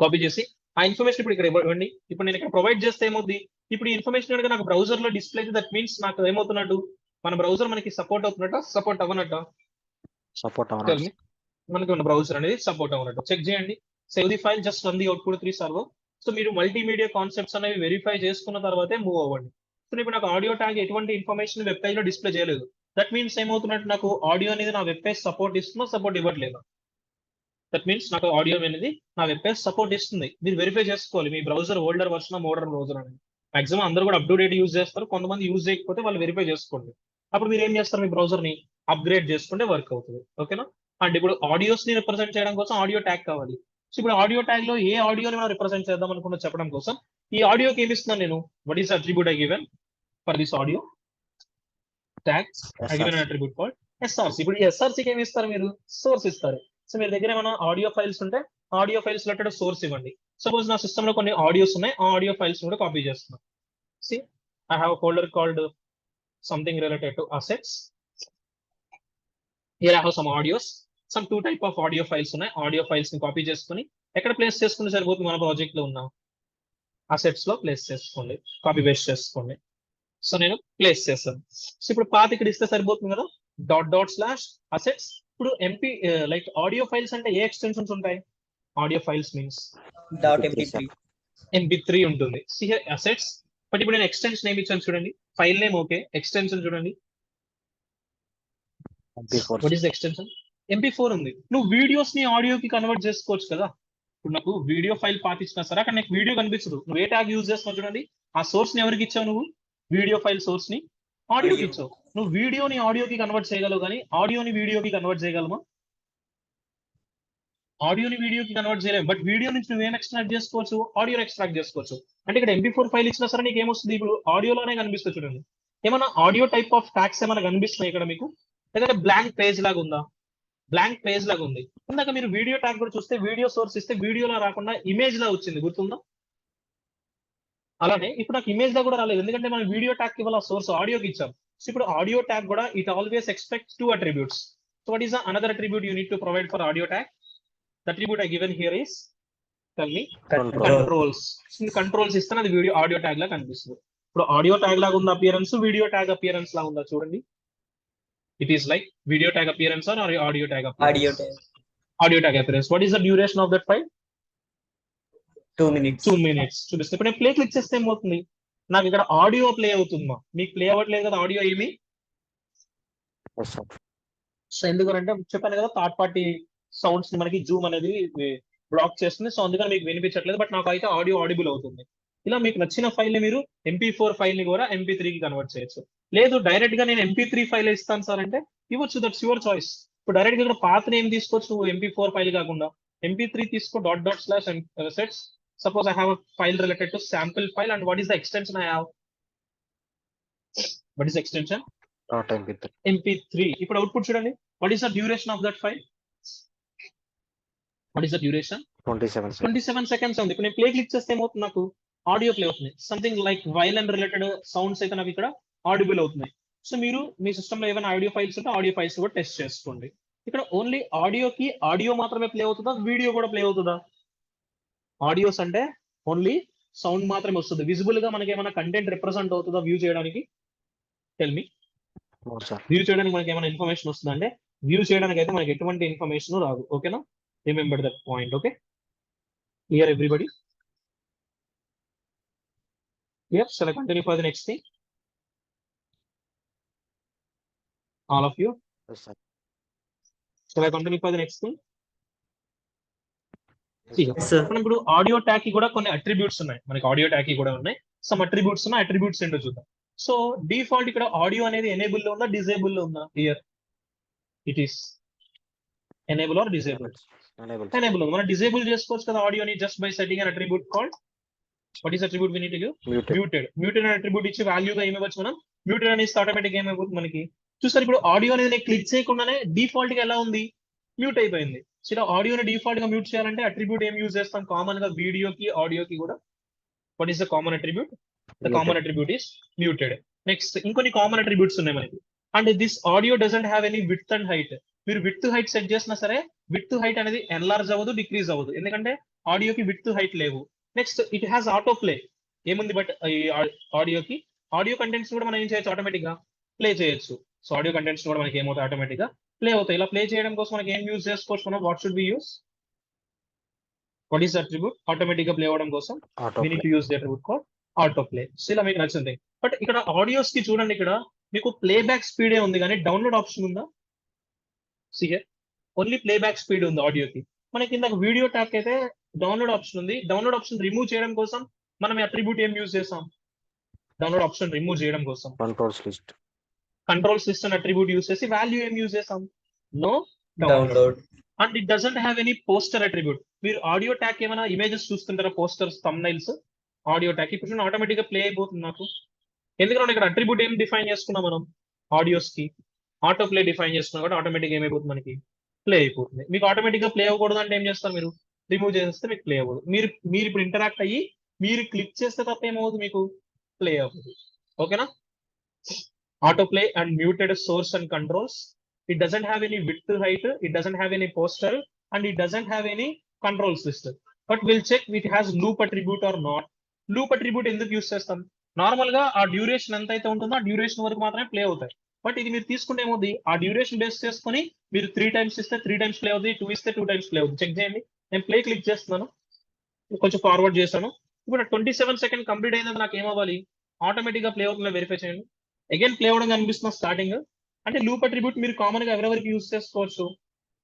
కాపీ చేసి ఆ ఇన్ఫర్మేషన్ ఇప్పుడు ఇక్కడ ఇవ్వండి. ఇప్పుడు నేను ఇక్కడ ప్రొవైడ్ చేస్తే ఏమవుతుంది? ఇప్పుడు ఈ ఇన్ఫర్మేషన్ కనుక నాకు బ్రౌజర్ లో డిస్ప్లే అయితే దట్ మీన్స్ నాకు ఏమవుతున్నట్టు? మన బ్రౌజర్ మనకి సపోర్ట్ అవుతున్నట్ట, సపోర్ట్ అవ్వనట్ట? Support on Tell me. మనకి ఉన్న బ్రౌజర్ అనేది సపోర్ట్ అవ్వనట్టు. చెక్ చేయండి. Save the file, just run the output 3 server. So మీరు మల్టీమీడియా కాన్సెప్ట్స్ అనేవి వెరిఫై చేసుకున్న తర్వాతే మూవ్ అవ్వండి. సో ఇప్పుడు నాకు ఆడియో ట్యాగ్ ఎటువంటి ఇన్ఫర్మేషన్ వెబ్ పేజ్ లో డిస్ప్లే చేయలేదు. దట్ మీన్స్ ఏమవుతున్నట్టు? నాకు ఆడియో అనేది నా వెబ్ పేజ్ సపోర్ట్ ఇస్తుందో సపోర్ట్ ఇవ్వట్లేదు. దట్ మీన్స్ నాకు ఆడియో అనేది నా వెబ్ పేజ్ సపోర్ట్ ఇస్తుంది. మీరు వెరిఫై చేసుకోవాలి మీ browser older version modern browser అనేది. మాక్సిమం అందరూ కూడా అప్ టు డేట్ యూజ్ చేస్తారు. కొంతమంది యూజ్ చేయకపోతే వాళ్ళు వెరిఫై చేసుకోండి. అప్పుడు మీరు ఏం చేస్తారు? మీ బ్రౌజర్ ని అప్గ్రేడ్ చేసుకుంటే వర్క్ అవుతుంది. ఓకేనా? అండ్ ఇప్పుడు ఆడియోస్ ని రిప్రజెంట్ చేయడం కోసం ఆడియో ట్యాగ్ కావాలి. సో ఇప్పుడు ఆడియో ట్యాగ్ లో ఏ ఆడియోని మనం రిప్రజెంట్ చేద్దాం అనుకున్నా చెప్పడం కోసం ఈ ఆడియోకి ఏమి ఇస్తున్నాను నేను? What is attribute I given for this audio tag? I given attribute called SRC. ఇప్పుడు SRC కి ఏమి ఇస్తారు మీరు? సోర్స్ ఇస్తారు. సో మీ దగ్గర ఏమైనా ఆడియో ఫైల్స్ ఉంటే ఆడియో ఫైల్స్ రిలేటెడ్ సోర్స్ ఇవ్వండి. సపోజ్ నా సిస్టమ్ లో కొన్ని ఆడియోస్ ఉన్నాయి, ఆ ఆడియో ఫైల్స్ కూడా కాపీ చేస్తున్నాను. See, I have a folder called something related to assets. Here I have some audios, some 2 type of audio files ఉన్నాయి. ఆడియో ఫైల్స్ ని కాపీ చేసుకొని ఎక్కడ ప్లేస్ చేసుకుంటే సరిపోతుంది? మన ప్రాజెక్ట్ లో ఉన్న అసెట్స్ లో ప్లేస్ చేసుకోండి, కాపీ పేస్ట్ చేసుకోండి. సో నేను ప్లేస్ చేస్తాను. సో ఇప్పుడు పాత్ ఇక్కడ ఇస్తే సరిపోతుంది కదా, /assets. ఇప్పుడు MP లైక్ ఆడియో ఫైల్స్ అంటే ఏ ఎక్స్టెన్షన్స్ ఉంటాయి? ఆడియో ఫైల్స్ మీన్స్ MP3 ఉంటుంది. అసెట్స్. బట్ ఇప్పుడు నేను ఎక్స్టెన్షన్ ఏమి ఇచ్చాను చూడండి. ఫైల్ నేమ్ ఓకే, ఎక్స్టెన్షన్ చూడండి. MP4. What is extension? MP4 ఉంది. నువ్వు వీడియోస్ ని ఆడియోకి కన్వర్ట్ చేసుకోవచ్చు కదా. ఇప్పుడు నాకు వీడియో ఫైల్ పాత్ ఇచ్చినా సరే అక్కడ నాకు వీడియో కనిపించదు. నువ్వు ఏ ట్యాగ్ యూజ్ చేస్తున్నావు చూడండి. ఆ సోర్స్ ని ఎవరికి ఇచ్చావు? నువ్వు వీడియో ఫైల్ సోర్స్ ని ఆడియోకి ఇచ్చావు. నువ్వు వీడియోని ఆడియోకి కన్వర్ట్ చేయగలవు, కానీ ఆడియోని వీడియోకి కన్వర్ట్ చేయగలమా? ఆడియోని వీడియోకి కన్వర్ట్ చేయలేము. బట్ వీడియో నుంచి నువ్వు ఏం ఎక్స్ట్రాక్ట్ చేసుకోవచ్చు? ఆడియో ఎక్స్ట్రాక్ట్ చేసుకోవచ్చు. అంటే ఇక్కడ MP4 ఫైల్ ఇచ్చినా సరే నీకు ఏమొస్తుంది? ఇప్పుడు ఆడియోలోనే కనిపిస్తుంది చూడండి. ఏమైనా ఆడియో టైప్ ఆఫ్ ట్యాగ్స్ ఏమైనా కనిపిస్తున్నాయి ఇక్కడ మీకు? లేదంటే బ్లాంక్ పేజ్ లాగా ఉందా? బ్లాంక్ పేజ్ లాగా ఉంది. ఇందాక మీరు వీడియో ట్యాగ్ కూడా చూస్తే వీడియో సోర్స్ ఇస్తే వీడియోలో రాకుండా ఇమేజ్ లా వచ్చింది, గుర్తుందా? అలానే ఇప్పుడు నాకు ఇమేజ్ లా కూడా రాలేదు, ఎందుకంటే మనం వీడియో ట్యాగ్ ఇవాళ సోర్స్ ఆడియోకి ఇచ్చాం. సో ఇప్పుడు ఆడియో ట్యాగ్ కూడా it always expects 2 attributes. So what is the another attribute you need to provide for audio tag? The attribute I given here is, tell me, controls. Controls ఇస్తాను, అది వీడియో ఆడియో ట్యాగ్ లా కనిపిస్తుంది. ఇప్పుడు ఆడియో ట్యాగ్ లాగా ఉంది అపియరెన్స్, వీడియో ట్యాగ్ అపియరెన్స్ లా ఉందా చూడండి. It is like video tag appearance or audio tag appearance? Audio tag appearance. What is the duration of that file? 2 minutes. 2 minutes చూపిస్తే ఇప్పుడు నేను ప్లే క్లిక్ చేస్తే ఏమవుతుంది? నాకు ఇక్కడ ఆడియో ప్లే అవుతుందా? మీకు ప్లే అవ్వట్లేదు కదా ఆడియో ఏమి. Yes, sir. సో ఎందుకంటే చెప్పాను కదా, థర్డ్ పార్టీ సౌండ్స్ ని మనకి జూమ్ అనేది బ్లాక్ చేస్తుంది. సో అందుకని మీకు వినిపించట్లేదు, బట్ నాకు అయితే ఆడియో ఆడిబుల్ అవుతుంది. ఇలా మీకు నచ్చిన ఫైల్ ని మీరు MP4 ఫైల్ ని కూడా MP3 కి కన్వర్ట్ చేయొచ్చు. లేదు డైరెక్ట్ గా నేను MP3 ఫైల్ ఇస్తాను సార్ అంటే ఇవ్వచ్చు, దట్స్ యువర్ చాయిస్. ఇప్పుడు డైరెక్ట్ గా ఇక్కడ పాత నేమ్ తీసుకోవచ్చు నువ్వు, MP4 ఫైల్ కాకుండా MP3 తీసుకో. /assets. Suppose I have a file related to sample file, and what is the extension I have? What is extension? .mp3. MP3. ఇప్పుడు అవుట్పుట్ చూడండి. What is the duration of that file? What is the duration? 27 seconds. 27 seconds ఉంది. ఇప్పుడు నేను ప్లే క్లిక్ చేస్తే ఏమవుతుంది? నాకు ఆడియో ప్లే అవుతుంది. Something like violin related sounds అయితే నాకు ఇక్కడ ఆడిబుల్ అవుతున్నాయి. సో మీరు మీ సిస్టమ్ లో ఏమైనా ఆడియో ఫైల్స్ ఉంటే ఆడియో ఫైల్స్ కూడా టెస్ట్ చేసుకోండి. ఇక్కడ ఓన్లీ ఆడియోకి ఆడియో మాత్రమే ప్లే అవుతుందా, వీడియో కూడా ప్లే అవుతుందా? ఆడియోస్ అంటే ఓన్లీ సౌండ్ మాత్రమే వస్తుంది. విజిబుల్ గా మనకి ఏమైనా కంటెంట్ రిప్రజెంట్ అవుతుందా వ్యూ చేయడానికి? Tell me. No sir. View చేయడానికి మనకి ఏమైనా ఇన్ఫర్మేషన్ వస్తుందా అంటే వ్యూ చేయడానికి అయితే మనకి ఎటువంటి ఇన్ఫర్మేషన్ రాదు. ఓకేనా? Remember that point. Okay, clear everybody? Clear? Shall I continue for the next thing? All of you? Yes, sir. Shall I continue for the next thing? Yes, See, sir. Yes, sir. మనం ఇప్పుడు ఆడియో ట్యాగ్ కి కూడా కొన్ని అట్రిబ్యూట్స్ ఉన్నాయి. మనకి ఆడియో ట్యాగ్ కి కూడా ఉన్నాయి. సమ్ అట్రిబ్యూట్స్ ఉన్నాయి. అట్రిబ్యూట్స్ ఏంటో చూద్దాం. సో డిఫాల్ట్ ఇక్కడ ఆడియో అనేది ఎనేబుల్ లో ఉందా, డిజేబుల్ లో ఉందా? Here it is enable or disable? Enable. Enable ఉంది. మనం డిజేబుల్ చేసుకోవచ్చు కదా ఆడియోని just by setting an attribute called what is attribute we need to give? Muted. Muted. Muted అనే అట్రిబ్యూట్ ఇచ్చి వాల్యూగా ఏమి ఇవ్వచ్చు మనం? మ్యూటెడ్ అనేది ఆటోమేటిక్ ఏమైపోతుంది మనకి? చూసారు ఇప్పుడు ఆడియో అనేది నేను క్లిక్ చేయకుండానే డిఫాల్ట్ గా ఎలా ఉంది? మ్యూట్ అయిపోయింది. సో ఇలా ఆడియోని డిఫాల్ట్ గా మ్యూట్ చేయాలంటే అట్రిబ్యూట్ ఏం యూజ్ చేస్తాం? కామన్ గా వీడియోకి ఆడియోకి కూడా what is the common attribute? The common attribute is muted. Next ఇంకొన్ని కామన్ అట్రిబ్యూట్స్ ఉన్నాయి మనకి. And this audio doesn't have any width and height. మీరు విడ్త్ హైట్ సెట్ చేసినా సరే విడ్త్ హైట్ అనేది ఎన్లార్జ్ అవ్వదు, డిక్రీజ్ అవ్వదు, ఎందుకంటే ఆడియోకి విడ్త్ హైట్ లేవు. Next it has auto play. ఏముంది బట్ ఈ ఆడియోకి ఆడియో కంటెంట్స్ కూడా మనం ఏం చేయొచ్చు? ఆటోమేటిక్ గా ప్లే చేయొచ్చు. సో ఆడియో కంటెంట్స్ కూడా మనకి ఏమవుతాయి? ఆటోమేటిక్ గా ప్లే అవుతాయి. ఇలా ప్లే చేయడం కోసం మనకి ఏం యూజ్ చేసుకోవచ్చు మనం? What should be use? What is attribute? Automatic గా ప్లే అవ్వడం కోసం Auto we play. need to use the attribute called auto play. So ఇలా మీకు నచ్చింది. బట్ ఇక్కడ ఆడియోస్ కి చూడండి, ఇక్కడ మీకు ప్లేబ్యాక్ స్పీడే ఉంది కానీ డౌన్లోడ్ ఆప్షన్ ఉందా? సియర్ ఓన్లీ ప్లేబ్యాక్ స్పీడ్ ఉంది ఆడియోకి. మనకి కింద వీడియో ట్యాగ్ అయితే డౌన్లోడ్ ఆప్షన్ ఉంది. డౌన్లోడ్ ఆప్షన్ రిమూవ్ చేయడం కోసం మనం అట్రిబ్యూట్ ఏం యూజ్ చేసాం? డౌన్లోడ్ ఆప్షన్ రిమూవ్ చేయడం కోసం Controls list. Control system attribute use చేసి వాల్యూ ఏం యూజ్ చేసాం? No download. Download. And it doesn't have any poster attribute. మీరు ఆడియో ట్యాగ్ ఏమైనా ఇమేజెస్ చూస్తుంటారా? పోస్టర్స్, థంబ్నైల్స్ ఆడియో ట్యాగ్ ఇప్పుడు ఆటోమేటిక్ గా ప్లే అయిపోతుంది నాకు. ఎందుకంటే ఇక్కడ అట్రిబ్యూట్ ఏం డిఫైన్ చేసుకున్నాం మనం? ఆడియోస్ కి ఆటో ప్లే డిఫైన్ చేసుకున్నాం కాబట్టి ఆటోమేటిక్ ఏమైపోతుంది మనకి? ప్లే అయిపోతుంది. మీకు ఆటోమేటిక్ గా ప్లే అవ్వకూడదు అంటే ఏం చేస్తారు మీరు? రిమూవ్ చేస్తే మీకు ప్లే అవ్వదు. మీరు ఇప్పుడు ఇంటరాక్ట్ అయ్యి మీరు క్లిక్ చేస్తే తప్ప ఏమవుతుంది? మీకు ప్లే అవ్వదు. ఓకేనా? Auto play and muted source and controls. It doesn't have any width height, it doesn't have any poster, and it doesn't have any control system. But we'll check if it has loop attribute or not. Loop attribute ఎందుకు యూస్ చేస్తాం? నార్మల్ గా ఆ డ్యూరేషన్ ఎంత అయితే ఉంటుందో ఆ డ్యూరేషన్ వరకు మాత్రమే ప్లే అవుతాయి. బట్ ఇది మీరు తీసుకుంటే ఏమవుతుంది? ఆ డ్యూరేషన్ బేస్ చేసుకొని మీరు 3 times ఇస్తే 3 times ప్లే అవుతుంది, 2 ఇస్తే 2 times ప్లే అవుతుంది. చెక్ చేయండి. నేను ప్లే క్లిక్ చేస్తున్నాను, కొంచెం ఫార్వర్డ్ చేశాను. ఇప్పుడు 27 సెకండ్ కంప్లీట్ అయినది నాకు ఏమవ్వాలి? ఆటోమేటిక్ గా ప్లే అవుతుందో వెరిఫై చేయండి. అగైన్ ప్లే అవడం కనిపిస్తున్నా స్టార్టింగ్. అంటే లూప్ అట్రిబ్యూట్ మీరు కామన్ గా ఎవరెవరికి యూజ్ చేసుకోవచ్చు?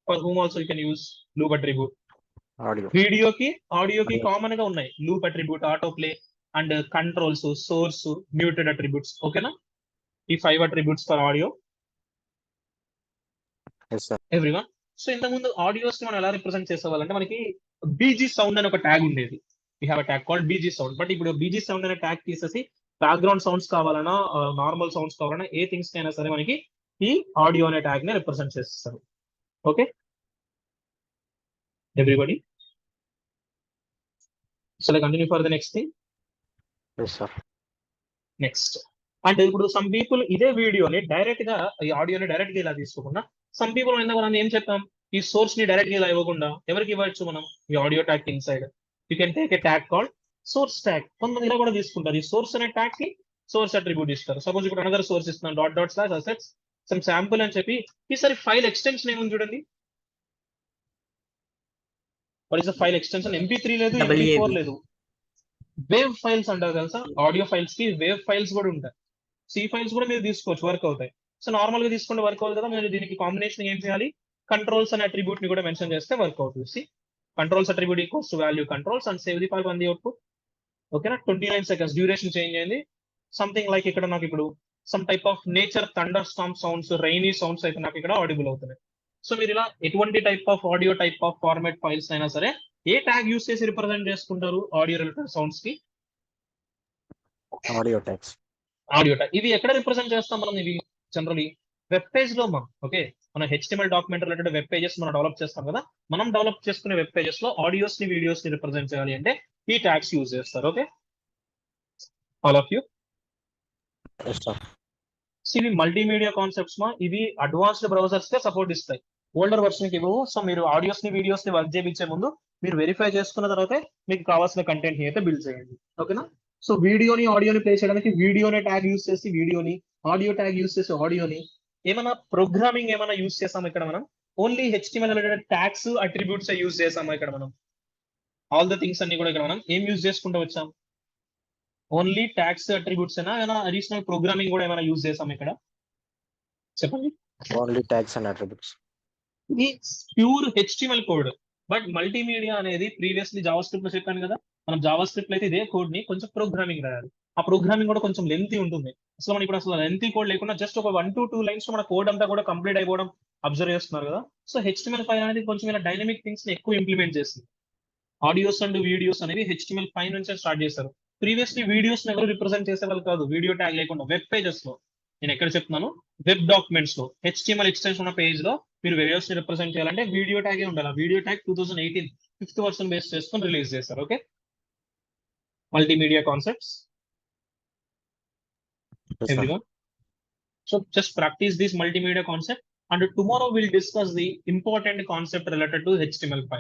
For whom also you can use loop attribute. Audio. వీడియోకి ఆడియోకి కామన్ గా ఉన్నాయి loop attribute, auto play and controls, source, muted attributes. ఓకేనా? ఈ 5 attributes for audio. Yes, sir. Everyone. So ఇంతకుముందు ఆడియోస్ ని మనం ఎలా రిప్రజెంట్ చేసేవాళ్ళంటే మనకి బీజీ సౌండ్ అని ఒక ట్యాగ్ ఉండేది. We have a tag called BG sound. But ఇప్పుడు బీజీ సౌండ్ అనే ట్యాగ్ తీసేసి బ్యాక్గ్రౌండ్ సౌండ్స్ కావాలన్నా, నార్మల్ సౌండ్స్ కావాలన్నా, ఏ థింగ్స్ అయినా సరే మనకి ఈ ఆడియో అనే ట్యాగ్ ని రిప్రజెంట్ చేస్తారు. Okay everybody, so continue for the next thing. Yes, sir. Next అంటే ఇప్పుడు సమ్ పీపుల్ ఇదే వీడియోని డైరెక్ట్ గా ఈ ఆడియోని డైరెక్ట్ గా ఇలా తీసుకోకుండా సమ్ పీపుల్ మనం ఏం చెప్తాం? ఈ సోర్స్ ని డైరెక్ట్ గా ఇలా ఇవ్వకుండా ఎవరికి ఇవ్వచ్చు మనం? ఈ audio tag inside you can take a tag called source tag. కొంతమంది ఇలా కూడా తీసుకుంటారు. ఈ సోర్స్ అనే ట్యాగ్ కి సోర్స్ అట్రిబ్యూట్ ఇస్తారు. సపోజ్ ఇప్పుడు అనదర్ సోర్స్ ఇస్తున్నాను dot dot slash assets some sample అని చెప్పి ఈసారి ఫైల్ ఎక్స్టెన్షన్ ఏముంది చూడండి. What is the file extension? MP3 లేదు, MP4 లేదు, వేవ్ ఫైల్స్ అంటారు తెలుసా? ఆడియో ఫైల్స్ కి వేవ్ ఫైల్స్ కూడా ఉంటాయి. సి ఫైల్స్ కూడా మీరు తీసుకోవచ్చు, వర్క్ అవుతాయి. సో నార్మల్ గా తీసుకుంటే వర్క్ అవుతుంది కదా. మీరు దీనికి కాంబినేషన్ ఏం చేయాలి? కంట్రోల్స్ అనే అట్రిబ్యూట్ ని కూడా మెన్షన్ చేస్తే వర్క్ అవుతుంది. See controls attribute equals to value controls and save the file on the output. ఓకేనా? 29 seconds డ్యూరేషన్ చేంజ్ అయింది. సంథింగ్ లైక్ ఇక్కడ నాకు ఇప్పుడు some type of nature thunderstorm sounds, rainy sounds అయితే నాకు ఇక్కడ ఆడిబుల్ అవుతున్నాయి. సో మీరు ఇలా ఎటువంటి type of audio type of format files అయినా సరే ఏ ట్యాగ్ యూస్ చేసి రిప్రజెంట్ చేసుకుంటారు ఆడియో రిలేటెడ్ సౌండ్స్ కి? Audio tags. Audio tag. ఇవి ఎక్కడ రిప్రజెంట్ చేస్తాం మనం? ఇవి జనరలీ వెబ్ పేజ్ లో మనం. ఓకే, మన HTML document related web pages మనం డెవలప్ చేస్తాం కదా. మనం డెవలప్ చేసుకునే వెబ్ పేజెస్ లో ఆడియోస్ ని, వీడియోస్ ని రిప్రజెంట్ చేయాలి అంటే ఈ ట్యాగ్స్ యూజ్ చేస్తారు. Okay, all of you. Yes, sir. ఇవి మల్టీమీడియా కాన్సెప్ట్స్ మా ఇవి అడ్వాన్స్డ్ బ్రౌజర్స్ కే సపోర్ట్ ఇస్తాయి, ఓల్డర్ వర్షన్ కి ఇవ్వవు. సో మీరు ఆడియోస్ ని వీడియోస్ ని వర్క్ చేయించే ముందు మీరు వెరిఫై చేసుకున్న తర్వాత మీకు కావాల్సిన కంటెంట్ ని అయితే బిల్డ్ చేయండి. ఓకేనా? సో వీడియోని ఆడియోని ప్లే చేయడానికి వీడియోని ట్యాగ్ యూస్ చేసి వీడియోని, ఆడియో ట్యాగ్ యూస్ చేసి ఆడియోని, ఏమైనా ప్రోగ్రామింగ్ ఏమైనా యూస్ చేసాము ఇక్కడ మనం? Only HTML related tags attributes use చేసాము ఇక్కడ మనం. ఆల్ ద థింగ్స్ అన్ని కూడా ఇక్కడ మనం ఏం యూస్ చేసుకుంటూ వచ్చాం? ఓన్లీ ట్యాగ్స్ అట్రిబ్యూట్స్ అయినా ఏమైనా అడిషనల్ ప్రోగ్రామింగ్ కూడా ఏమైనా యూస్ చేసాం ఇక్కడ? చెప్పండి. Only tags and attributes. ఇది pure HTML code. But multimedia అనేది ప్రీవియస్లీ జావా స్క్రిప్ట్ లో చెప్పాను కదా, మనం జావా స్క్రిప్ట్ లో అయితే ఇదే కోడ్ ని కొంచెం ప్రోగ్రామింగ్ రాయాలి. ఆ ప్రోగ్రామింగ్ కూడా కొంచెం లెంతీ ఉంటుంది. అసలు మనం ఇప్పుడు అసలు లెంతీ కోడ్ లేకుండా జస్ట్ ఒక 1 to 2 లైన్స్ లో మన కోడ్ అంతా కూడా కంప్లీట్ అయిపోవడం అబ్జర్వ్ చేస్తున్నారు కదా. సో HTML5 అనేది కొంచెం ఇలా డైనమిక్ థింగ్స్ ని ఎక్కువ ఇంప్లిమెంట్ చేస్తుంది. ఆడియోస్ అండ్ వీడియోస్ అనేవి HTML5 నుంచే స్టార్ట్ చేశారు. ప్రీవియస్లీ వీడియోస్ ఎవరు రిప్రజెంట్ చేసేవాళ్ళు కాదు వీడియో ట్యాగ్ లేకుండా. వెబ్ పేజెస్ లో, నేను ఎక్కడ చెప్తున్నాను, వెబ్ డాక్యుమెంట్స్ లో HTML ఎక్స్టెన్షన్ ఉన్న పేజ్ లో మీరు వీడియోస్ ని రిప్రజెంట్ చేయాలంటే వీడియో ట్యాగే ఉండాలి. Video tag 2018 5th version base చేసుకొని రిలీజ్ చేశారు. Okay, multimedia concepts Yes, sir. everyone. So just practice this multimedia concept and tomorrow we'll discuss the important concept related to HTML5.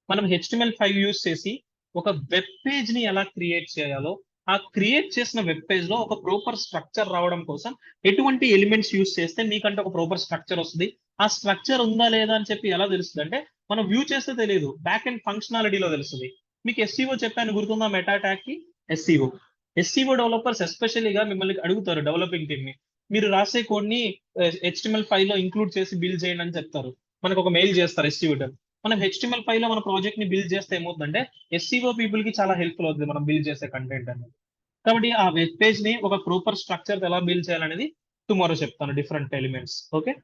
మనం HTML5 యూస్ చేసి ఒక వెబ్ పేజ్ ని ఎలా క్రియేట్ చేయాలో, ఆ క్రియేట్ చేసిన వెబ్ పేజ్ లో ఒక ప్రాపర్ స్ట్రక్చర్ రావడం కోసం ఎటువంటి ఎలిమెంట్స్ యూస్ చేస్తే మీకంటే ఒక ప్రాపర్ స్ట్రక్చర్ వస్తుంది. ఆ స్ట్రక్చర్ ఉందా లేదా అని చెప్పి ఎలా తెలుస్తుంది అంటే మనం వ్యూ చేస్తే తెలియదు, బ్యాక్ అండ్ ఫంక్షనాలిటీలో తెలుస్తుంది. మీకు SEO చెప్పాను గుర్తుందా? మెటా ట్యాగ్ కి SEO డెవలపర్స్ ఎస్పెషల్లీగా మిమ్మల్ని అడుగుతారు, డెవలపింగ్ టీమ్ ని, మీరు రాసే కోడ్ ని HTML5 లో ఇంక్లూడ్ చేసి బిల్డ్ చేయండి అని చెప్తారు. మనకు ఒక మెయిల్ చేస్తారు SEO. మనం HTML5 లో మన ప్రాజెక్ట్ ని బిల్డ్ చేస్తే ఏమవుతుందంటే SEO పీపుల్ కి చాలా హెల్ప్ఫుల్ అవుతుంది మనం బిల్డ్ చేసే కంటెంట్ అనేది. కాబట్టి ఆ వెబ్ పేజ్ ని ఒక ప్రాపర్ స్ట్రక్చర్ ఎలా బిల్డ్ చేయాలనేది టుమారో చెప్తాను, డిఫరెంట్ ఎలిమెంట్స్. ఓకే.